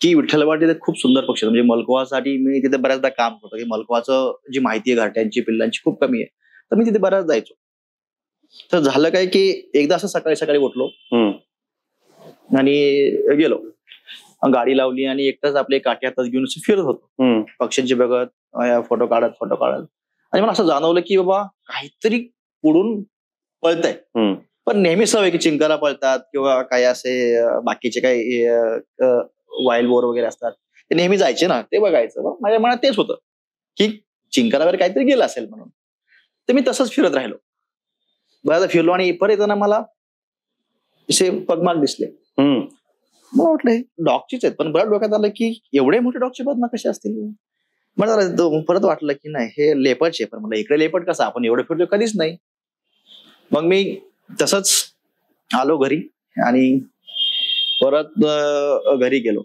[SPEAKER 1] की विठ्ठलवाडी तिथे खूप सुंदर पक्षी, म्हणजे मलकवासाठी मी तिथे बऱ्याचदा काम करतो की मलकवाचं जी माहिती आहे घरट्यांची पिल्लांची खूप कमी आहे, तर मी तिथे बऱ्याच जायचो. तर झालं काय की एकदा असं सकाळी सकाळी उठलो आणि गेलो, गाडी लावली आणि एकटाच आपले काठी हातात घेऊन फिरत होतो, पक्ष्यांची बघत, फोटो काढत आणि मला असं जाणवलं की बाबा काहीतरी पुढून पळतंय. पण नेहमी सवय की चिंकारा पळतात किंवा काही असे बाकीचे काही वाईल्ड बोर वगैरे असतात, ते नेहमी जायचे ना, ते बघायचं. माझ्या मनात तेच होतं की चिंकारा वगैरे काहीतरी गेलं असेल म्हणून. तर मी तसंच फिरत राहिलो, बऱ्याचदा फिरलो आणि परत येताना मला असे पगमाग दिसले. मला वाटलं डॉगचीच आहेत, पण बऱ्याच डोक्यात आलं की एवढे मोठे डॉगचे बदना कसे असतील. मला परत वाटलं की नाही हे लेपर्डचे, पण मला इकडे लेपर्ड कसा, आपण एवढे फिरलो कधीच नाही. मग मी तसंच आलो घरी आणि परत घरी गेलो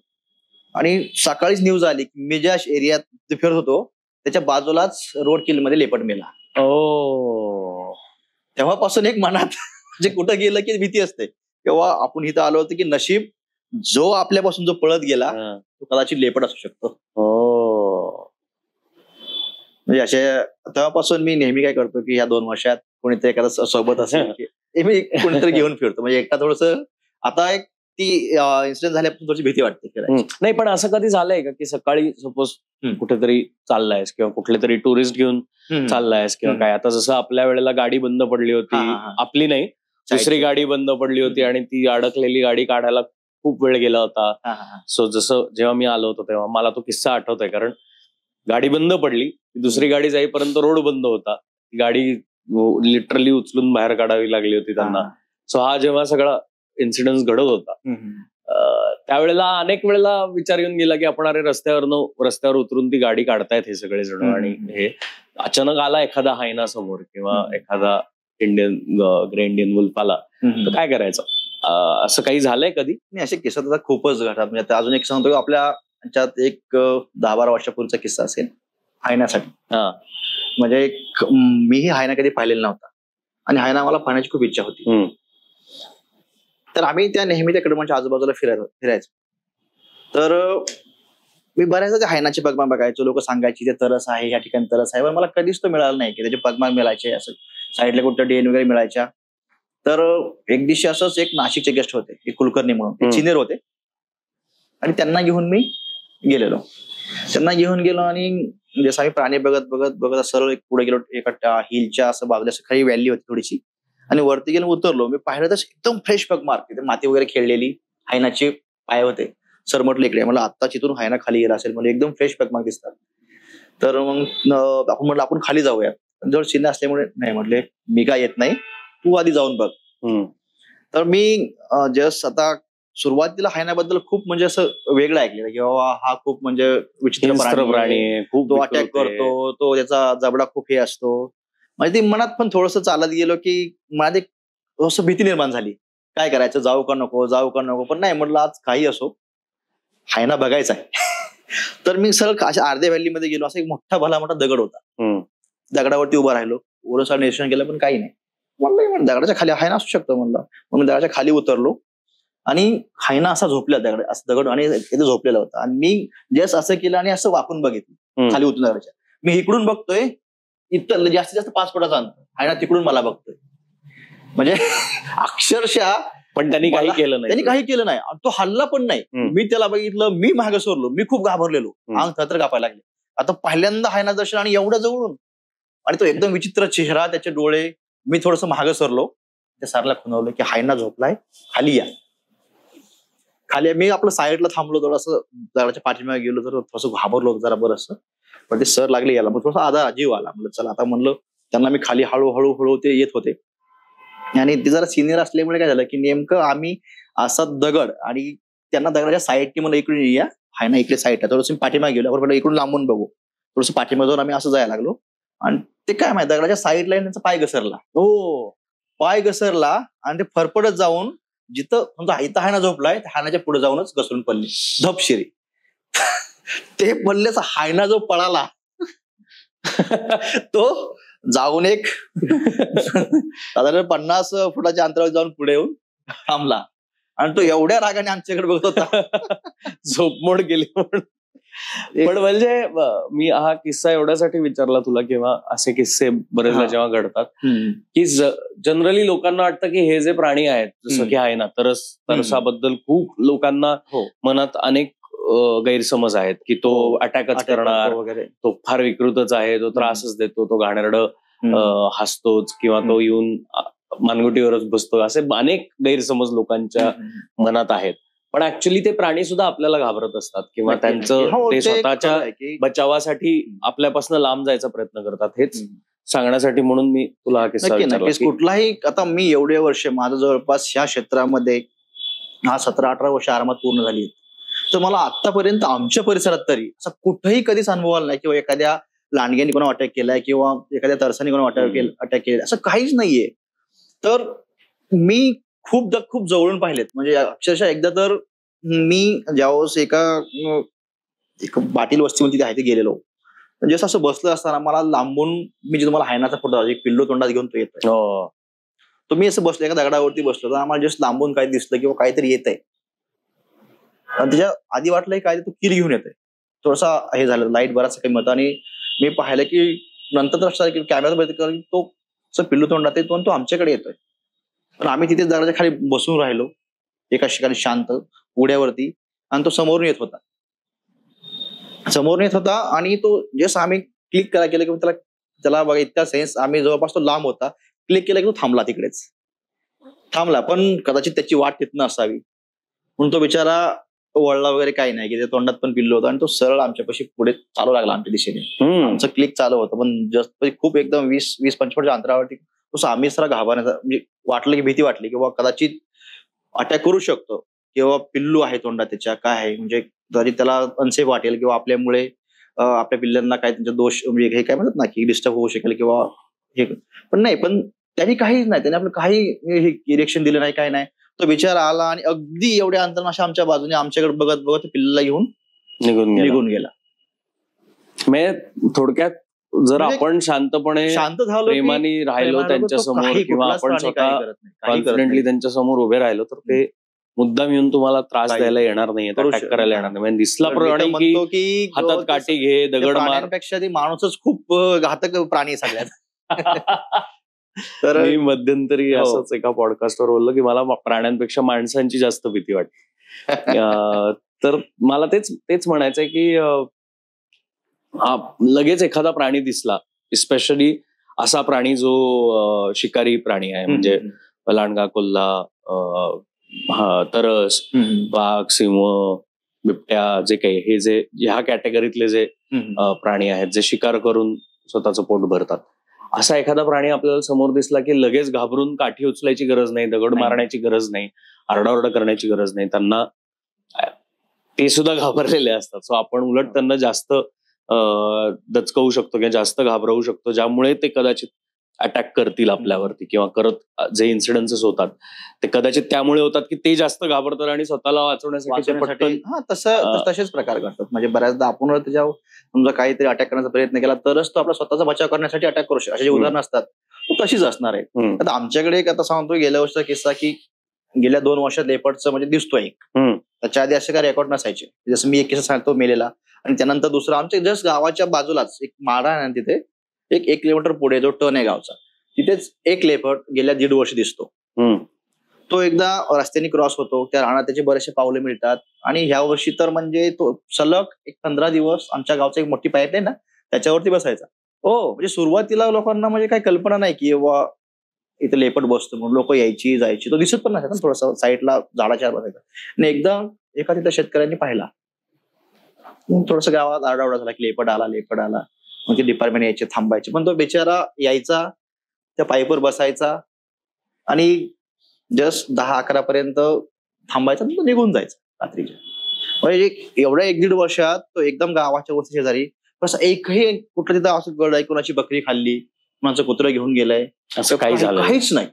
[SPEAKER 1] आणि सकाळीच न्यूज आली की मी ज्या एरियात फिरत होतो त्याच्या बाजूलाच रोड किल मध्ये लेपर्ड मेला. तेव्हापासून एक मनात जे कुठं गेलं की भीती असते. तेव्हा आपण इथं आलो होतो की नशीब जो आपल्यापासून जो पळत गेला तो कदाचित लेपर्ड असू शकतो. म्हणजे अशा तेव्हापासून मी नेहमी काय करतो की या 2 वर्षात कोणीतरी एखादा सोबत असेल की मी कोणीतरी घेऊन फिरतो. म्हणजे एकटा थोडस आता एक ती इन्सिडेंट झाल्यापासून थोडी भीती वाटते.
[SPEAKER 2] नाही, पण असं कधी झालंय का की सकाळी सपोज कुठेतरी चाललायस किंवा कुठले तरी टुरिस्ट घेऊन चाललायस किंवा काय, आता जसं आपल्या वेळेला गाडी बंद पडली होती, आपली नाही दुसरी गाडी बंद पडली होती आणि ती अडकलेली गाडी काढायला खूप वेळ गेला होता. सो जसं जेव्हा मी आलो होतो तेव्हा मला तो किस्सा आठवतोय, कारण गाडी बंद पडली, दुसरी गाडी जाईपर्यंत रोड बंद होता, गाडी लिटरली उचलून बाहेर काढावी लागली होती त्यांना. सो हा जेव्हा सगळा इन्सिडेंट घडत होता त्यावेळेला अनेक वेळेला विचार येऊन गेला की आपण अरे रस्त्यावर उतरून ती गाडी काढतायत हे सगळे जण, आणि हे अचानक आला एखादा हायना समोर किंवा एखादा ग्रे इंडियन वुल्फ आला तर काय करायचं, असं काही झालंय कधी?
[SPEAKER 1] असे किस्सा तर खूपच घडतात. म्हणजे अजून एक सांगतो, आपल्या ह्याच्यात एक 10-12 वर्षापूर्वीचा किस्सा असेल हायनासाठी. म्हणजे मीही हायना कधी पाहिलेला नव्हता आणि हायना मला पाहण्याची खूप इच्छा होती. तर आम्ही त्या नेहमी त्या कडमाच्या आजूबाजूला फिरायचो. तर मी बऱ्याचदा त्या हायनाची पगमाग बघायचो. लोक सांगायची ते तरस आहे, या ठिकाणी तरस आहे, पण मला कधीच तो मिळाला नाही की त्याचे पगमाग मिळायचे. असं साईडला कुठं डेन वगैरे मिळायच्या. तर एक दिवशी असंच एक नाशिकचे गेस्ट होते, एक कुलकर्णी म्हणून, ते सिनियर होते आणि त्यांना घेऊन मी गेलेलो. त्यांना घेऊन गेलो आणि जसं आम्ही प्राणी बघत बघत बघत सरळ पुढे गेलो. एका हिलच्या असं बाजूला खाली व्हॅली होती थोडीशी, आणि वरती गेलो, उतरलो. मी पाहिलं तर एकदम फ्रेश पगमार्क, तिथे माती वगैरे खेळलेली हायनाचे पाय होते. सर म्हटलं इकडे, मला आत्ता चिथून हायना खाली गेला असेल, म्हणजे एकदम फ्रेश पगमार्क दिसतात. तर मग आपण म्हटलं आपण खाली जाऊया. जवळ चिन्ह असल्यामुळे नाही म्हटले मी काय येत नाही, तू आधी जाऊन बघ. तर मी जस्ट आता सुरुवातीला हायनाबद्दल खूप म्हणजे असं वेगळं ऐकलेलं की बाबा हा खूप म्हणजे विचित्र प्राणी, तो अटॅक करतो, तो त्याचा जबडा खूप हे असतो. म्हणजे ती मनात पण थोडंसं चालत गेलो की मला असं भीती निर्माण झाली, काय करायचं, जाऊ का नको. पण नाही म्हटलं आज काही असो हायना बघायचा आहे. तर मी सरळ अशा अर्ध्या व्हॅलीमध्ये गेलो. असा एक भला मोठा दगड होता, दगडावरती उभा राहिलो. ओरसा निरीक्षण केलं पण काही नाही. म्हणलं दगडाच्या खाली हायना असू शकतो म्हणलं. मग मी दगडाच्या खाली उतरलो आणि हायना असा झोपला असं दगड आणि इथे झोपलेला होता. आणि मी जस्ट असं केलं आणि असं वाकून बघितलं खाली उतरून दगडाच्या. मी इकडून बघतोय, इथं जास्तीत जास्त 5 फुटाचा अंतर, हायना तिकडून मला बघतोय. म्हणजे अक्षरशः.
[SPEAKER 2] पण त्यांनी काही
[SPEAKER 1] केलं नाही. तो हल्ला पण नाही. मी त्याला बघितलं, मी मागे सोरलो, मी खूप घाबरलेलो, अंग थरथर कापायला लागले. आता पहिल्यांदा हायना दर्शन आणि एवढं जवळून, आणि तो एकदम विचित्र चेहरा, त्याचे डोळे. मी थोडस मागे सरलो, त्या सरला खुणवलं की हायना झोपलाय, खाली या. खाली मी आपलं साईडला थांबलो, थोडंसं दगडाच्या पाठीमागे गेलो, तर थोडंसं घाबरलो होतो जरा बरंच. पण ते सर लागले याला, मग थोडासा आधा जीव आला. म्हणलं चला आता, म्हणलं त्यांना मी खाली हळूहळू ते येत होते. आणि ते जरा सिनियर असल्यामुळे काय झालं की नेमकं आम्ही असा दगड, आणि त्यांना दगडाच्या साईडने मला इकडून या, हायना इकडे साईडला, थोडंसं पाठीमागे गेलो, आपण इकडून लांबून बघू. थोडंसं पाठीमागे जाऊन आम्ही असं जायला लागलो. आणि ते काय माहिती दगडाच्या साईडला त्यांचा पाय घसरला. पाय घसरला आणि ते फरफडत जाऊन जिथं समजा इथं हायना झोपलाय, हायनाच्या पुढे जाऊनच घसरून पडले धपशिरी. ते पडल्याचा हायना जो पळाला तो जाऊन एक साधारण 50 फुटाच्या अंतरावर जाऊन पुढे येऊन थांबला. आणि तो एवढ्या रागाने आमच्याकडे बघत होता,
[SPEAKER 2] झोपमोड गेली म्हणून. पण म्हणजे मी हा किस्सा एवढ्यासाठी विचारला तुला, किंवा असे किस्से बरेचदा जेव्हा घडतात की जनरली लोकांना वाटतं की हे जे प्राणी आहेत, जसं की आहे ना तरसाबद्दल खूप लोकांना मनात अनेक गैरसमज आहेत की तो अटॅकच करणार वगैरे, तो फार विकृतच आहे, तो त्रासच देतो, तो घाणेरडं हसतोच, किंवा तो येऊन मानगुटीवरच बसतो, असे अनेक गैरसमज लोकांच्या मनात आहेत. पण ऍक्च्युली ते प्राणी सुद्धा आपल्याला घाबरत असतात, किंवा त्यांचं ते स्वतःच्या बचावासाठी आपल्यापासून लांब जायचा प्रयत्न करतात. हेच सांगण्यासाठी म्हणून मी तुला हा किस्सा विचारला.
[SPEAKER 1] कुठलाही, आता मी एवढे वर्ष माझं जवळपास ह्या क्षेत्रामध्ये 17-18 वर्ष आरामात पूर्ण झाली आहेत. तर मला आतापर्यंत आमच्या परिसरात तरी असं कुठेही कधीच अनुभव आला नाही किंवा एखाद्या लांडग्याने कोणा अटॅक केलाय किंवा एखाद्या तरसाने कोणा अटॅक केलाय, असं काहीच नाहीये. तर मी खूप जवळून पाहिलेत. म्हणजे अक्षरशः एकदा तर मी ज्यावेळेस एका पाटील वस्तीमध्ये आहे ते गेलेलो, जसं असं बसलं असताना मला लांबून, मी जे तुम्हाला हायनाचा फोटो एक पिल्लू तोंडात घेऊन तो येतोय, तो मी असं बसलो एका दगडावरती बसलो, तर आम्हाला जस्ट लांबून काही दिसलं किंवा काहीतरी येत आहे. आणि त्याच्या आधी वाटलं काय तो किल घेऊन येतोय. थोडासा हे झालं, लाईट बराचसा कमी होता आणि मी पाहिलं की नंतर तर असं कॅमेरा बघितलं तो पिल्लू तोंडात येतो आणि तो आमच्याकडे येतोय. पण आम्ही तिथे दगडाच्या खाली बसून राहिलो एका ठिकाणी शांत उड्यावरती, आणि तो समोरून येत होता आणि तो जस्ट आम्ही क्लिक करायला केलं की त्याला बघा इतका सेन्स, आम्ही जवळपास तो लांब होता, क्लिक केला की तो थांबला, तिकडेच थांबला. पण कदाचित त्याची वाट तिथनं असावी म्हणून तो बिचारा वळला वगैरे काही नाही, की त्या तोंडात पण पिल्लू होतं आणि तो सरळ आमच्यापाशी पुढे चालू लागला आमच्या दिशेने. आमचं क्लिक चालू होतं, पण जस्ट खूप एकदम 20-25 अंतरावरती तसं आम्ही सर घाबरण्याचा, म्हणजे वाटलं की भीती वाटली किंवा कदाचित अटॅक करू शकतो किंवा पिल्लू आहे तोंडात त्याच्या, काय आहे म्हणजे कदाचित त्याला अनसेफ वाटेल किंवा आपल्यामुळे आपल्या पिल्लांना काय त्यांचा दोष, म्हणजे हे काय म्हणतात ना की डिस्टर्ब होऊ शकेल किंवा हे. पण नाही, पण त्यांनी काहीच नाही, त्याने आपलं काही रिएक्शन दिलं नाही, काय नाही. तो बिचारा आला आणि अगदी एवढ्या अंतर अशा आमच्या बाजूने आमच्याकडे बघत बघत पिल्लाला घेऊन निघून गेला.
[SPEAKER 2] म्हणजे थोडक्यात जर आपण शांत झालो, प्रेमाने राहिलो त्यांच्या समोर किंवा आपण स्वतः कॉन्फिडेंटली त्यांच्या समोर उभे राहिलो, तर ते मुद्दाम येऊन तुम्हाला त्रास द्यायला येणार नाही, अटॅक करायला येणार नाही. म्हणजे दिसला प्राणी की हातात काठी घे, दगड मारण्यापेक्षा
[SPEAKER 1] ती माणूसच खूप घातक प्राणी सगळ्यात.
[SPEAKER 2] तर मी मध्यंतरी असंच एका पॉडकास्टवर बोललो की मला प्राण्यांपेक्षा माणसांची जास्त भीती वाटते. तर मला तेच म्हणायचंय की लगेच एखादा प्राणी दिसला, स्पेशली असा प्राणी जो शिकारी प्राणी आहे, म्हणजे लांडगा, कोल्हा, तरस, वाघ, सिंह, बिबट्या, जे काही हे जे ह्या कॅटेगरीतले जे प्राणी आहेत, जे शिकार करून स्वतःचं पोट भरतात, असा एखादा प्राणी आपल्याला समोर दिसला की लगेच घाबरून काठी उचलायची गरज नाही, दगड मारण्याची गरज नाही, आरडाओरडा करण्याची गरज नाही. त्यांना ते सुद्धा घाबरलेले असतात. सो आपण उलट त्यांना जास्त दचकवू शकतो किंवा जास्त घाबरवू शकतो, ज्यामुळे ते कदाचित अटॅक करतील आपल्यावरती किंवा करत जे इन्सिडेन्सेस होतात ते कदाचित त्यामुळे होतात की ते जास्त घाबरतात आणि स्वतःला वाचवण्यासाठी
[SPEAKER 1] तसेच प्रकार करतात. म्हणजे बऱ्याचदा आपण त्याच्यावर समजा काहीतरी अटॅक करण्याचा प्रयत्न केला तरच तो आपला स्वतःचा बचाव करण्यासाठी अटॅक करू शकतो, असे जे उदाहरण असतात तशीच असणार आहे. आता आमच्याकडे एक आता सांगतो, गेल्या वर्षाचा किस्सा की गेल्या 2 वर्षात लेपर्डचं म्हणजे दिसतोय एक, त्याच्या आधी असे काय रेकॉर्ड नसायचे. जसं मी एक किस्सा सांगतो मेलेला, आणि त्यानंतर दुसरा आमच्या जस्ट गावाच्या बाजूलाच एक माडा आहे, तिथे 1 किलोमीटर पुढे जो टर्न आहे गावचा, तिथेच एक लेपर्ड गेल्या 1.5 वर्ष दिसतो. तो एकदा रस्त्याने क्रॉस होतो, त्या रानात त्याचे बरेचसे पावले मिळतात, आणि ह्या वर्षी तर म्हणजे तो सलग 15 दिवस आमच्या गावचा एक मोठी पाईप आहे ना त्याच्यावरती बसायचा. म्हणजे सुरुवातीला लोकांना म्हणजे काही कल्पना नाही की इथे लेपर्ड बसतो म्हणून, लोक यायची जायची, तो दिसत पण नसायचा, थोडासा साईडला झाडाच्या बसायचा. आणि एकदा एका तिथं शेतकऱ्यांनी पाहिला, थोडस गावात आरडाओरडा झाला की लेपर्ड आला. मग ते डिपार्टमेंट यायचे, थांबायचे, पण तो बिचारा यायचा, त्या पाईपवर बसायचा आणि जस्ट 10-11 पर्यंत थांबायचा, तो निघून जायचा रात्रीच्या. म्हणजे एवढ्या 1-1.5 वर्षात तो एकदम गावाच्या वस्ती शेजारी असं एकही कुठलं तिथं असं गड आहे, कोणाची बकरी खाल्ली, कोणाचं कुत्रं घेऊन गेलंय, असं काहीच नाही.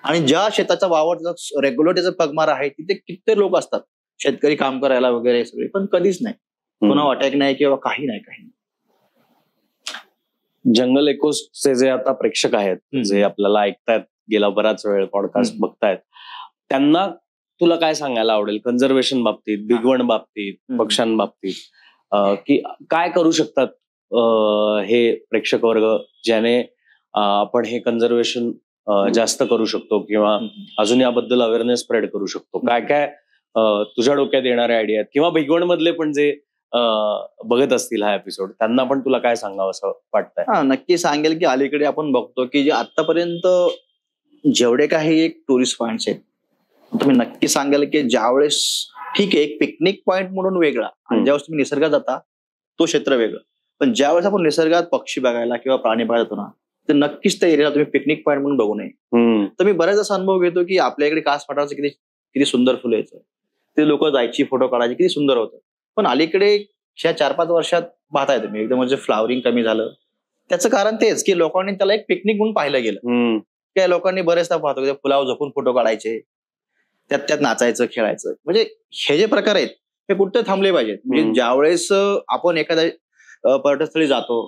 [SPEAKER 1] आणि ज्या शेताचा वावर रेग्युलर त्याचा पगमार आहे तिथे किती लोक असतात शेतकरी काम करायला वगैरे सगळे, पण कधीच नाही कोणा अटॅक नाही किंवा काही नाही.
[SPEAKER 2] जंगल एकोसचे जे आता प्रेक्षक आहेत, जे आपल्याला ऐकतायत, गेला बराच वेळ पॉडकास्ट बघतायत, त्यांना तुला काय सांगायला आवडेल कन्झर्वेशन बाबतीत, भिगवण बाबतीत, पक्ष्यांबाबतीत, की काय करू शकतात हे प्रेक्षक वर्ग, ज्याने आपण हे कन्झर्वेशन जास्त करू शकतो किंवा अजून याबद्दल अवेअरनेस स्प्रेड करू शकतो? काय काय तुझ्या डोक्यात येणारे आयडिया आहेत, किंवा भिगवण मधले पण जे बघत असतील हा एपिसोड, त्यांना पण तुला काय सांगावं असं वाटतंय?
[SPEAKER 1] नक्की सांगेल की अलीकडे आपण बघतो की जे आतापर्यंत जेवढे काही एक टुरिस्ट पॉइंट्स आहेत, तुम्ही नक्की सांगाल की ज्यावेळेस ठीक आहे एक पिकनिक पॉइंट म्हणून वेगळा, आणि ज्यावेळेस तुम्ही निसर्गात जाता तो क्षेत्र वेगळं, पण ज्यावेळेस आपण निसर्गात पक्षी बघायला किंवा प्राणी बघायला जातो ना, तर नक्कीच त्या एरियाला तुम्ही पिकनिक पॉइंट म्हणून बघू नये. तर मी बऱ्याच असा अनुभव घेतो की आपल्या इकडे कास पठाराचं किती किती सुंदर फुलं यायचं, ते लोक जायची फोटो काढायचे, किती सुंदर होतं. पण अलीकडे ह्या 4-5 वर्षात पाहताय तुम्ही एकदम म्हणजे फ्लावरिंग कमी झालं. त्याचं कारण तेच की लोकांनी त्याला एक पिकनिक म्हणून पाहिलं गेलं. त्या लोकांनी बरेचदा पाहतो की फुलावर झोपून फोटो काढायचे, त्यात नाचायचं खेळायचं. म्हणजे हे जे प्रकार आहेत हे कुठे थांबले पाहिजेत. म्हणजे ज्यावेळेस आपण एखाद्या पर्यटनस्थळी जातो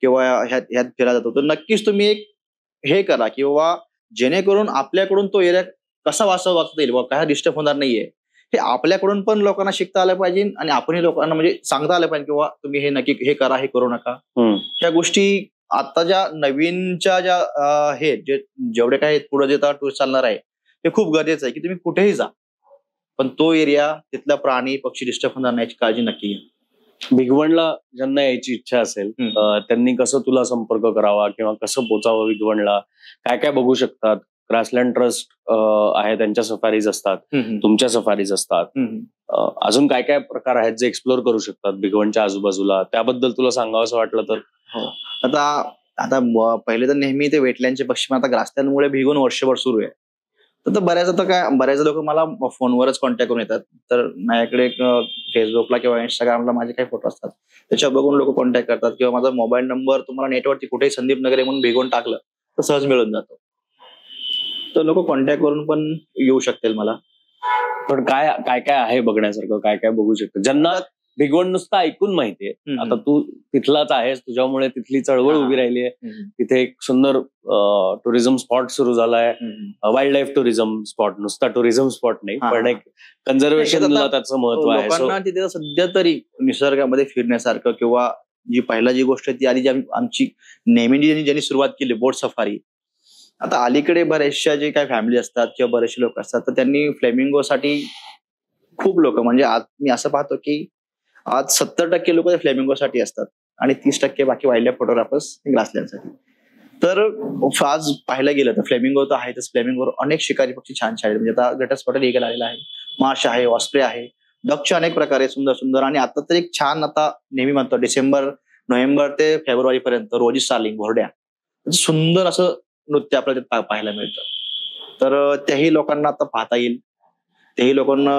[SPEAKER 1] किंवा ह्यात फिरायला जातो, तर नक्कीच तुम्ही एक हे करा किंवा जेणेकरून आपल्याकडून तो एरिया कसा वाचवता येईल, काय डिस्टर्ब होणार नाहीये, हे आपल्याकडून पण लोकांना शिकता आलं पाहिजे आणि आपणही लोकांना म्हणजे सांगता आलं पाहिजे किंवा तुम्ही हे नक्की हे करा, हे करू नका. ह्या गोष्टी आता ज्या नवीनच्या ज्या हे जेवढे काही पुढे जे टूरिस्ट चालणार आहे हे खूप गरजेचं आहे की तुम्ही कुठेही जा, पण तो एरिया तिथला प्राणी पक्षी डिस्टर्ब होणार नाही याची काळजी नक्की घ्या.
[SPEAKER 2] भिगवणला ज्यांना यायची इच्छा असेल त्यांनी कसं तुला संपर्क करावा किंवा कसं पोचावं भिगवणला, काय काय बघू शकतात? ग्रासलँड ट्रस्ट आहे, त्यांच्या सफारीज असतात, तुमच्या सफारीज असतात, अजून काय काय प्रकार आहेत जे एक्सप्लोर करू शकतात भिगवणच्या आजूबाजूला, त्याबद्दल तुला सांगावं असं वाटलं तर?
[SPEAKER 1] हो, आता पहिले तर नेहमी ते वेटलँडचे पक्षी, आता ग्रासलँडमुळे भिगवण वर्षभर सुरू आहे. तर बऱ्याच लोक मला फोनवरच कॉन्टॅक्ट करून येतात. तर माझ्याकडे फेसबुकला किंवा इंस्टाग्रामला माझे काही फोटो असतात, त्याच्यावर बघून लोक कॉन्टॅक्ट करतात किंवा माझा मोबाईल नंबर तुम्हाला नेटवरती कुठेही संदीप नगरे म्हणून भिगवण टाकलं तर सहज मिळून जातो. तर लोक कॉन्टॅक्ट करून पण येऊ शकतील मला.
[SPEAKER 2] पण काय काय काय आहे बघण्यासारखं, काय काय बघू शकतो ज्यांना भिगवण नुसतं ऐकून माहितीये? आता तू तिथलाच आहेस, तुझ्यामुळे तिथली चळवळ उभी राहिली आहे. तिथे एक सुंदर टुरिझम स्पॉट सुरू झालाय, वाईल्ड लाईफ टुरिझम स्पॉट, नुसता टुरिझम स्पॉट नाही पण एक कन्झर्वेशनला त्याचं महत्व आहे.
[SPEAKER 1] लोकांना तिथे सध्या तरी निसर्गामध्ये फिरण्यासारखं किंवा पहिली गोष्ट ती आधी आमची नेहमी ज्यांनी सुरुवात केली बोट सफारी. आता अलीकडे बऱ्याचशा जे काही फॅमिली असतात किंवा बरेचसे लोक असतात तर त्यांनी फ्लेमिंगोसाठी खूप लोक, म्हणजे आज मी असं पाहतो की आज 70% लोक फ्लेमिंगोसाठी असतात आणि 30% बाकी वाईल्ड लाईफ फोटोग्राफर्स ग्रासलँडसाठी. तर आज पाहायला गेलं तर फ्लेमिंगो तर आहेतच, फ्लेमिंगोवर अनेक शिकारी पक्षी छान छान आहेत. म्हणजे आता ग्रेटर स्पॉटेड ईगल आलेला आहे, मार्श आहे, ऑस्प्रे आहे, डकचे अनेक प्रकार आहे सुंदर सुंदर. आणि आता तर एक छान, आता नेहमी म्हणतो नोव्हेंबर ते फेब्रुवारी पर्यंत रोजी स्टार्लिंग घोरड्या सुंदर असं नृत्य आपल्याला पाहायला मिळतं. तर त्याही लोकांना आता पाहता येईल, तेही लोकांना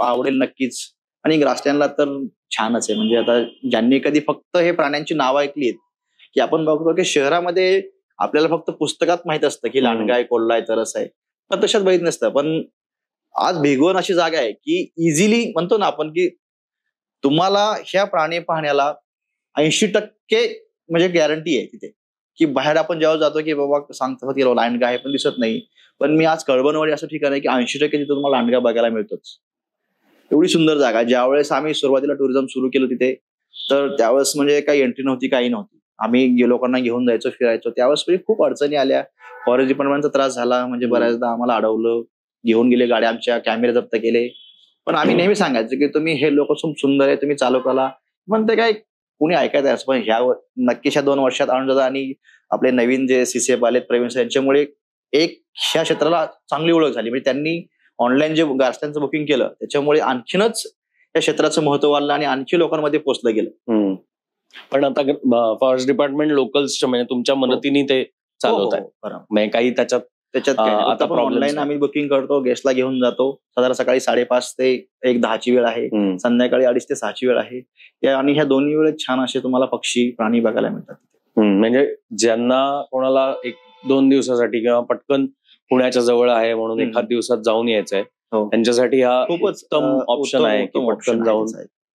[SPEAKER 1] आवडेल नक्कीच. आणि ग्रासलँडला तर छानच आहे. म्हणजे आता ज्यांनी कधी फक्त हे प्राण्यांची नावं ऐकली आहेत, की आपण बघतो की शहरामध्ये आपल्याला फक्त पुस्तकात माहित असतं की लांडगा आहे, कोल्हा आहे, तरस आहे, पण तशात माहित नसतं. पण आज भिगवण अशी जागा आहे की इझिली म्हणतो ना आपण की तुम्हाला ह्या प्राणी पाहण्याला 80% म्हणजे गॅरंटी आहे तिथे. की बाहेर आपण जेव्हा जातो की बाबा सांगतो की लांडगा आहे पण दिसत नाही, पण मी आज कळवणवाडी असं ठिकाण आहे की 80% तिथे तुम्हाला लांडगा बघायला मिळतोच. एवढी सुंदर जागा. ज्यावेळेस आम्ही सुरुवातीला टुरिझम सुरू केलं तिथे, तर त्यावेळेस म्हणजे काही एंट्री नव्हती, काही नव्हती. आम्ही लोकांना घेऊन जायचो, फिरायचो. त्यावेळेस म्हणजे खूप अडचणी आल्या, फॉरेस्ट डिपार्टमेंटचा त्रास झाला. म्हणजे बऱ्याचदा आम्हाला अडवलं, घेऊन गेले गाड्या आमच्या, कॅमेरे जप्त केले. पण आम्ही नेहमी सांगायचो की तुम्ही हे लोक खूप सुंदर आहे, तुम्ही चालू करा. पण ते काय कुणी ऐकायचं असं. पण नक्कीच 2 वर्षात आणून आणि आपले नवीन जे सीसीएफ आले प्रवीण सर यांच्यामुळे एक ह्या क्षेत्राला चांगली ओळख झाली. म्हणजे त्यांनी ऑनलाईन जे ग्रासलँडचं बुकिंग केलं त्याच्यामुळे आणखीनच या क्षेत्राचं महत्व वाढलं आणि आणखी लोकांमध्ये पोहोचलं गेलं.
[SPEAKER 2] पण आता फॉरेस्ट डिपार्टमेंट लोकल्सच्या म्हणजे तुमच्या मदतीने ते चालवत आहे, काही त्याच्यात
[SPEAKER 1] आता ऑनलाईन आम्ही बुकिंग करतो, गेस्टला घेऊन जातो. साधारण सकाळी 5:30 ते 1:10 वेळ आहे, संध्याकाळी 2:30 ते 6 वेळ आहे. आणि ह्या दोन्ही वेळेत छान असे तुम्हाला पक्षी प्राणी बघायला मिळतात.
[SPEAKER 2] म्हणजे ज्यांना कोणाला 1-2 दिवसासाठी किंवा पटकन पुण्याच्या जवळ आहे म्हणून एखाद दिवसात जाऊन यायचंय, त्यांच्यासाठी हा खूपच उत्तम ऑप्शन आहे की पटकन जाऊन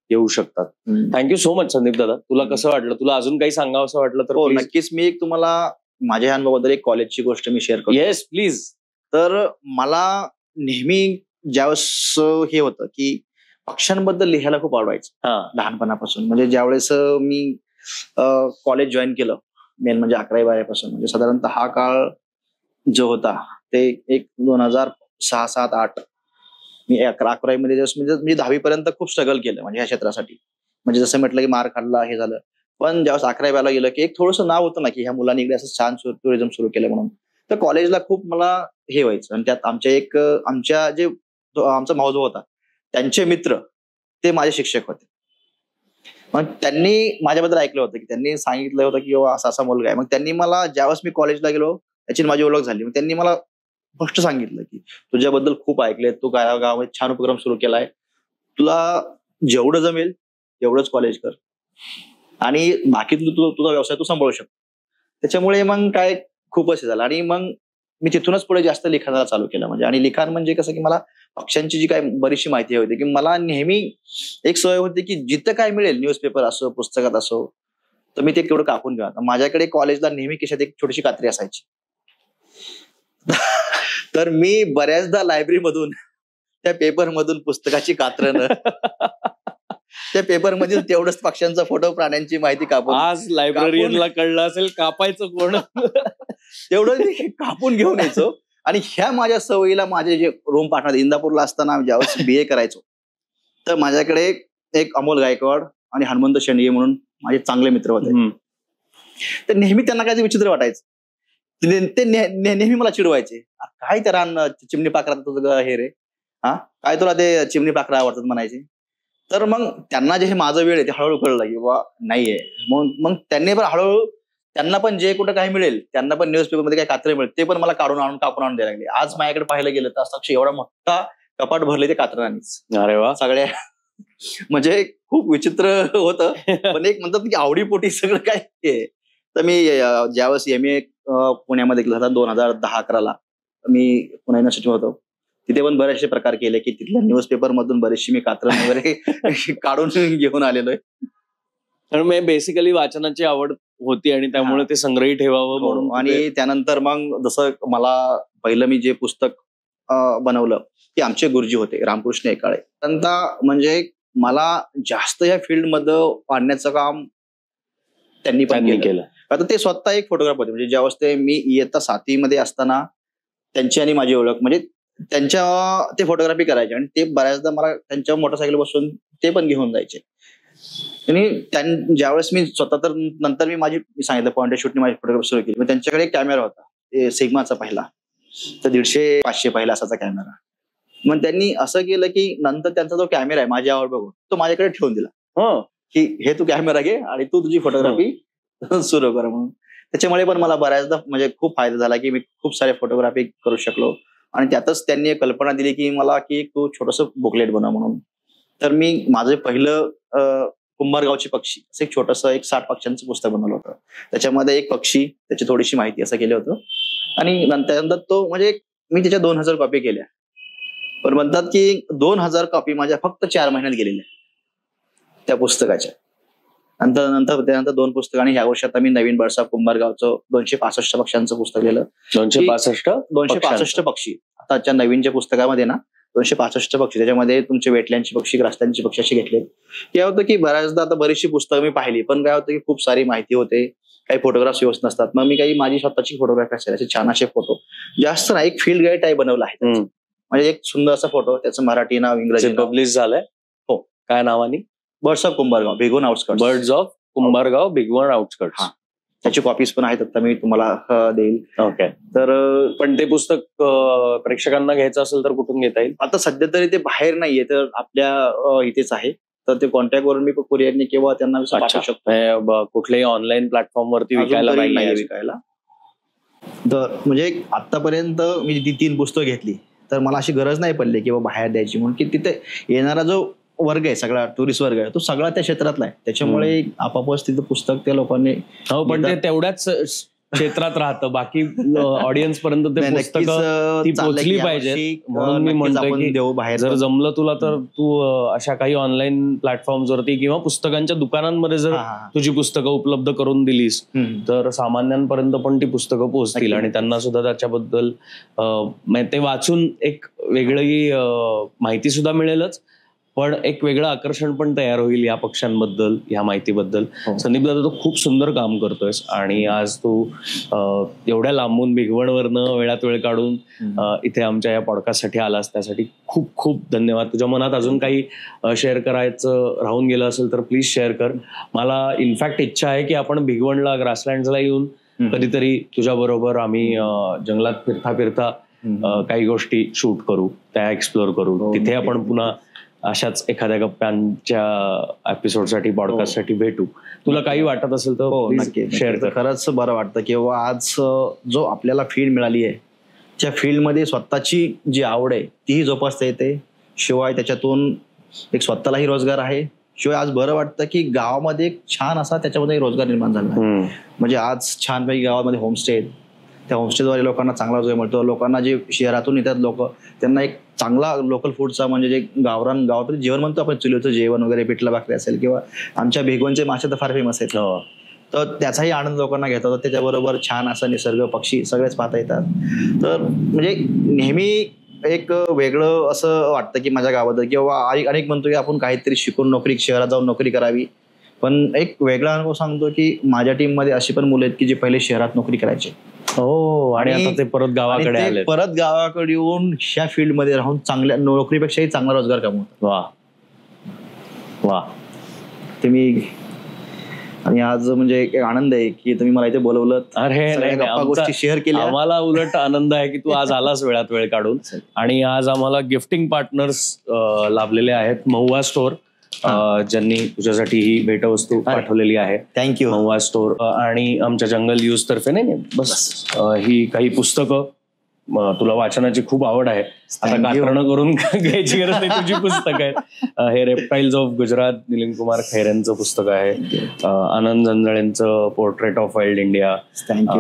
[SPEAKER 2] येऊ शकतात. थँक्यू सो मच संदीप दादा. तुला कसं वाटलं? तुला अजून काही सांगावं असं वाटलं तर?
[SPEAKER 1] नक्कीच. मी एक तुम्हाला माझ्या अनुभवाबद्दल एक कॉलेजची गोष्ट मी शेअर करतो.
[SPEAKER 2] Yes please.
[SPEAKER 1] तर मला नेहमी ज्यावेळेस हे होतं की पक्ष्यांबद्दल लिहायला खूप आवडायचं लहानपणापासून. म्हणजे ज्यावेळेस मी कॉलेज जॉईन केलं, मेन म्हणजे 11वी-12वी पासून, म्हणजे साधारणतः हा काळ जो होता ते एक 2006, 7, 8 मी 11वी मध्ये म्हणजे 10वी पर्यंत खूप स्ट्रगल केलं म्हणजे ह्या क्षेत्रासाठी. म्हणजे जसं म्हटलं की मार खाल्ला, हे झालं. पण ज्यावेळेस 11वी-12वीला गेलं की एक थोडंसं नाव होतं ना की ह्या मुलांनी इकडे असं छान टुरिझम सुरू केलं म्हणून. तर कॉलेजला खूप मला हे व्हायचं. आणि त्यात आमचा मौजू होता, त्यांचे मित्र ते माझे शिक्षक होते. मग त्यांनी माझ्याबद्दल ऐकलं होतं की त्यांनी सांगितलं होतं की असा असा मुलगा आहे. मग त्यांनी मला ज्यावेळेस मी कॉलेजला गेलो त्याची माझी ओळख झाली. मग त्यांनी मला स्पष्ट सांगितलं की तुझ्याबद्दल खूप ऐकलंय, तू गावामध्ये छान उपक्रम सुरू केलाय, तुला जेवढं जमेल तेवढंच कॉलेज कर आणि बाकी तुझा व्यवसाय तू सांभाळू शकतो. त्याच्यामुळे मग काय खूप असं झालं आणि मग मी तिथूनच पुढे जास्त लिखाणाला चालू केलं. म्हणजे आणि लिखाण म्हणजे कसं की मला पक्ष्यांची जी काय बरीचशी माहिती होती की मला नेहमी एक सवय होती की जिथं काय मिळेल, न्यूजपेपर असो, पुस्तकात असो, तर मी ते तेवढं कापून घ्या. माझ्याकडे कॉलेजला नेहमी खिशात एक छोटीशी कात्री असायची. तर मी बऱ्याचदा लायब्ररीमधून त्या पेपरमधून पुस्तकाची कात्रणं त्या पेपर मध्ये तेवढंच पक्ष्यांचा फोटो, प्राण्यांची माहिती कापून,
[SPEAKER 2] आज लायब्ररीला कळलं असेल कापायचं कोण,
[SPEAKER 1] तेवढं कापून घेऊन यायचो. आणि ह्या माझ्या सवयीला माझे जे रूम पार्टनर, इंदापूरला असताना ज्यावेळेस BA करायचो, तर माझ्याकडे एक अमोल गायकवाड आणि हनुमंत शेंडगे म्हणून माझे चांगले मित्र होते. तर नेहमी त्यांना काय विचित्र वाटायचं. ते नेहमी मला चिडवायचे, काय त्या चिमणी पाखरात तुझं हे रे, हा काय तुला ते चिमणी पाखरं आवडतात म्हणायचे. तर मग त्यांना जे हे माझं वेळ आहे ते हळूहळू कळलं की बा नाहीये. मग त्यांनी पण हळूहळू त्यांना पण जे कुठं काय मिळेल, त्यांना पण न्यूजपेपर मध्ये काय कात्रे मिळेल ते पण मला कापून आणून द्यायला लागले. आज माझ्याकडे पाहायला गेलं तर असं एवढा मोठा कपाट भरले ते कात्रणांनीच.
[SPEAKER 2] अरे वा,
[SPEAKER 1] सगळ्या म्हणजे खूप विचित्र होतं. पण एक म्हणतात की आवडीपोटी सगळं काय आहे. तर मी ज्यावेळेस MA पुण्यामध्ये केला होता 2010-11ला, मी पुणे युनिव्हर्सिटी होतो, तिथे पण बरेचसे प्रकार केले की तिथल्या न्यूजपेपर मधून बरेचशी मी कात्रण वगैरे काढून घेऊन आलेलो आहे.
[SPEAKER 2] कारण मी बेसिकली वाचनाची आवड होती आणि त्यामुळे ते संग्रही ठेवावं म्हणून.
[SPEAKER 1] आणि त्यानंतर मग जसं मला पहिलं मी जे पुस्तक बनवलं ते आमचे गुरुजी होते रामकृष्ण एकाळे. त्यांना म्हणजे मला जास्त या फील्डमध्ये आणण्याचं काम त्यांनी केलं. आता ते स्वतः एक फोटोग्राफर होते. म्हणजे ज्यावेळेस ते मी इयत्ता 7वी मध्ये असताना त्यांची आणि माझी ओळख, म्हणजे त्यांच्या ते फोटोग्राफी करायचे आणि ते बऱ्याचदा मला त्यांच्या मोटरसायकल बसून ते पण घेऊन जायचे. आणि ज्यावेळेस मी स्वतः, तर नंतर मी सांगितलं पॉइंट शूटने माझी फोटोग्राफी सुरू केली. त्यांच्याकडे एक कॅमेरा होता सिग्माचा पहिला, तर 150-500 पहिला असाचा कॅमेरा. मग त्यांनी असं केलं की नंतर त्यांचा जो कॅमेरा आहे माझी आवड बघून तो माझ्याकडे ठेवून दिला की हे तू कॅमेरा घे आणि तू तुझी फोटोग्राफी सुरू कर म्हणून. त्याच्यामुळे पण मला बऱ्याचदा म्हणजे खूप फायदा झाला की मी खूप सारे फोटोग्राफी करू शकलो. आणि त्यातच त्यांनी एक कल्पना दिली की मला की तू छोटंसं बुकलेट बनव म्हणून. तर मी माझं पहिलं कुंभारगावचे पक्षी असं एक छोटंसं 60 पक्ष्यांचं पुस्तक बनवलं होतं. त्याच्यामध्ये एक पक्षी, त्याची थोडीशी माहिती असं केलं होतं. आणि नंतर तो म्हणजे मी त्याच्या 2000 कॉपी केल्या. पण म्हणतात की 2000 कॉपी माझ्या फक्त 4 महिन्यात गेलेल्या त्या पुस्तकाच्या. त्यानंतर 2 पुस्तकं आणि ह्या वर्षात आम्ही नवीन बळसा कुंभारगावचं 265 पक्ष्यांचं पुस्तक लिहिलं. 265 पक्षी. आताच्या नवीनच्या पुस्तकामध्ये ना 265 पक्षी, त्याच्यामध्ये तुमचे वेटलँडचे पक्षी, ग्रासलँडचे पक्षी असे घेतले. काय होतं की बऱ्याचदा आता बरीचशी पुस्तकं मी पाहिली, पण काय होतं की खूप सारी माहिती होते, काही फोटोग्राफ्स व्यवस्थित नसतात. मग मी काही माझी स्वतःची फोटोग्राफी असेल असे छान असे फोटो, जास्त नाही, एक फील्ड गाईड टाईप बनवला आहे. म्हणजे एक सुंदर असा फोटो, त्याचं मराठी नाव, इंग्रजी
[SPEAKER 2] पब्लिश झालंय. हो, काय नावाने?
[SPEAKER 1] Birds of Kumbhargaon, Bhigwan outskirts.
[SPEAKER 2] Birds of Kumbhargaon, Bhigwan outskirts.
[SPEAKER 1] त्याची कॉपीज पण आहेत, आता मी तुम्हाला देईल.
[SPEAKER 2] ओके. तर पण ते पुस्तक प्रेक्षकांना घ्यायचं असेल तर कुठून घेता येईल?
[SPEAKER 1] आता सध्या तरी ते बाहेर नाहीये, तर आपल्या इथेच आहे. तर ते कॉन्टॅक्ट वरून मी कुरिअरने किंवा त्यांना पाठवू शकतो.
[SPEAKER 2] कुठल्याही ऑनलाईन प्लॅटफॉर्म वरती विकायला नाही.
[SPEAKER 1] तर म्हणजे आतापर्यंत मी ती 3 पुस्तकं घेतली, तर मला अशी गरज नाही पडली किंवा बाहेर द्यायची म्हणून, की तिथे येणारा जो वर्ग आहे, सगळा टुरिस्ट वर्ग आहे, तो सगळा त्या क्षेत्रातला आहे. त्याच्यामुळे आपापच तिथं पुस्तक त्या लोकांनी,
[SPEAKER 2] पण ते तेवढ्याच क्षेत्रात राहतं, बाकी ऑडियन्स पर्यंत ते पुस्तक पोहोचली पाहिजे. म्हणून मी म्हणतो की बाहेर जर जमलं तुला तर तू अशा काही ऑनलाईन प्लॅटफॉर्म्स वरती किंवा पुस्तकांच्या दुकानांमध्ये जर तुझी पुस्तकं उपलब्ध करून दिलीस तर सामान्यांपर्यंत पण ती पुस्तकं पोहोचतील आणि त्यांना सुद्धा त्याच्याबद्दल ते वाचून एक वेगळी माहिती सुद्धा मिळेलच, पण एक वेगळं आकर्षण पण तयार होईल या पक्ष्यांबद्दल, या माहितीबद्दल. संदीप दादा, तू खूप सुंदर काम करतोयस आणि आज तू एवढ्या लांबून भिगवणवरनं वेळात वेळ काढून इथे आमच्या या पॉडकास्टसाठी आलास, त्यासाठी खूप खूप धन्यवाद. तुझ्या मनात अजून काही शेअर करायचं राहून गेलं असेल तर प्लीज शेअर कर. मला इनफॅक्ट इच्छा आहे की आपण भिगवणला, ग्रासलँड्सला येऊन कधीतरी तुझ्या बरोबर आम्ही जंगलात फिरता फिरता काही गोष्टी शूट करू, त्या एक्सप्लोर करू. तिथे आपण पुन्हा अशाच एखाद्या गप्प्यांच्या एपिसोडसाठी, पॉडकास्टसाठी भेटू. तुला काही वाटत असेल तर
[SPEAKER 1] नक्की शेअर कर. खरंच बरं वाटतं किंवा आज जो आपल्याला फीड मिळाली आहे त्या फील्डमध्ये स्वतःची जी आवड आहे तीही जोपासता येते. शिवाय त्याच्यातून एक स्वतःलाही रोजगार आहे. शिवाय आज बरं वाटतं की गावामध्ये एक छान असा त्याच्यामध्ये रोजगार निर्माण झाला. म्हणजे आज छानपैकी गावामध्ये होमस्टे आहेत. त्या होमस्टेद्वारे लोकांना चांगला रोजगार मिळतो. लोकांना जे शहरातून येतात लोक, त्यांना एक चांगला लोकल फूडचा म्हणजे जे गावात जेवण म्हणतो आपण, चुलीचं जेवण वगैरे, पिठलं भाकरी असेल किंवा आमच्या भिगवणचे मासे तर फार फेमस आहेत. तर त्याचाही आनंद लोकांना घेता येतो. त्याच्याबरोबर छान असा निसर्ग, पक्षी सगळेच पाहता येतात. तर म्हणजे नेहमी एक वेगळं असं वाटतं की माझ्या गावात, किंवा अनेक म्हणतो की आपण काहीतरी शिकून नोकरी, शहरात जाऊन नोकरी करावी. पण एक वेगळा अनुभव सांगतो की माझ्या टीम मध्ये अशी पण मुलं आहेत की जे पहिले शहरात नोकरी करायचे.
[SPEAKER 2] आणि आता ते परत गावाकडे आले,
[SPEAKER 1] परत गावाकडे येऊन ह्या फील्ड मध्ये राहून चांगल्या नोकरीपेक्षाही चांगला रोजगार कमवतात.
[SPEAKER 2] वा वा.
[SPEAKER 1] तुम्ही आणि आज म्हणजे एक आनंद आहे की तुम्ही मला इथे बोलवलं.
[SPEAKER 2] अरे
[SPEAKER 1] गोष्टी शेअर केल्या.
[SPEAKER 2] आम्हाला उलट आनंद आहे की तू आज आलास वेळात वेळ काढून. आणि आज आम्हाला गिफ्टिंग पार्टनर्स लाभलेले आहेत. महुआ स्टोअर, ज्यांनी तुझ्यासाठी ही भेटवस्तू पाठवलेली आहे.
[SPEAKER 1] Thank you
[SPEAKER 2] Mahua store. आणि आमच्या जंगल यूज तर्फे नाही बस ही काही पुस्तकं, तुला वाचनाची खूप आवड आहे, आता कात्रणं करून घ्यायची गरज नाही, तुझी पुस्तकं आहेत. हे रेप्टाइल्स ऑफ गुजरात, निलिम कुमार खैरेंचं पुस्तक आहे. आनंद जंजळेंचं पोर्ट्रेट ऑफ वाईल्ड इंडिया.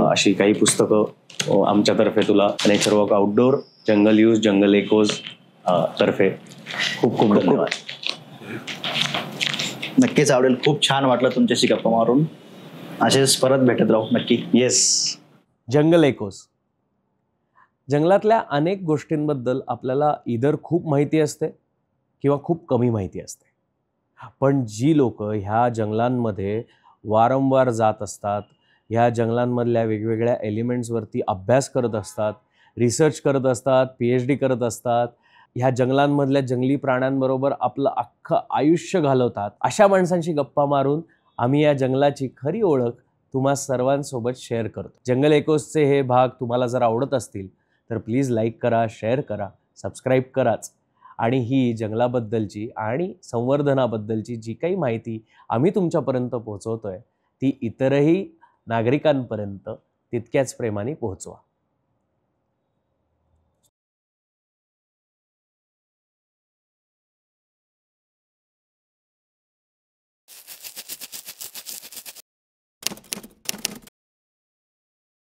[SPEAKER 2] अशी काही पुस्तकं आमच्यातर्फे तुला नेचर वॉक आउटडोर, जंगल यूज, जंगल एकोज तर्फे खूप खूप धन्यवाद.
[SPEAKER 1] नक्कीच आवडेल. खूप छान वाटलं तुमच्याशी गप्पा मारून. असेच परत भेटत राहू नक्की.
[SPEAKER 2] येस. जंगल एकोज. जंगलातल्या अनेक गोष्टींबद्दल आपल्याला इधर खूप माहिती असते किंवा खूप कमी माहिती असते. पण जी लोक ह्या जंगलांमध्ये वारंवार जात असतात, ह्या जंगलांमधल्या वेगवेगळ्या एलिमेंट्सवरती अभ्यास करत असतात, रिसर्च करत असतात, PhD करत असतात, ह्या जंगलांमधल्या जंगली प्राण्यांबरोबर आपलं अख्खं आयुष्य घालवतात, अशा माणसांशी गप्पा मारून आम्ही या जंगलाची खरी ओळख तुम्हा सर्वांसोबत शेअर करतो. जंगल एकोजचे हे भाग तुम्हाला जर आवडत असतील तर प्लीज लाईक करा, शेअर करा, सबस्क्राईब कराच. आणि ही जंगलाबद्दलची आणि संवर्धनाबद्दलची जी काही माहिती आम्ही तुमच्यापर्यंत पोहोचवतोय ती इतरही नागरिकांपर्यंत तितक्याच प्रेमाने पोहोचवा.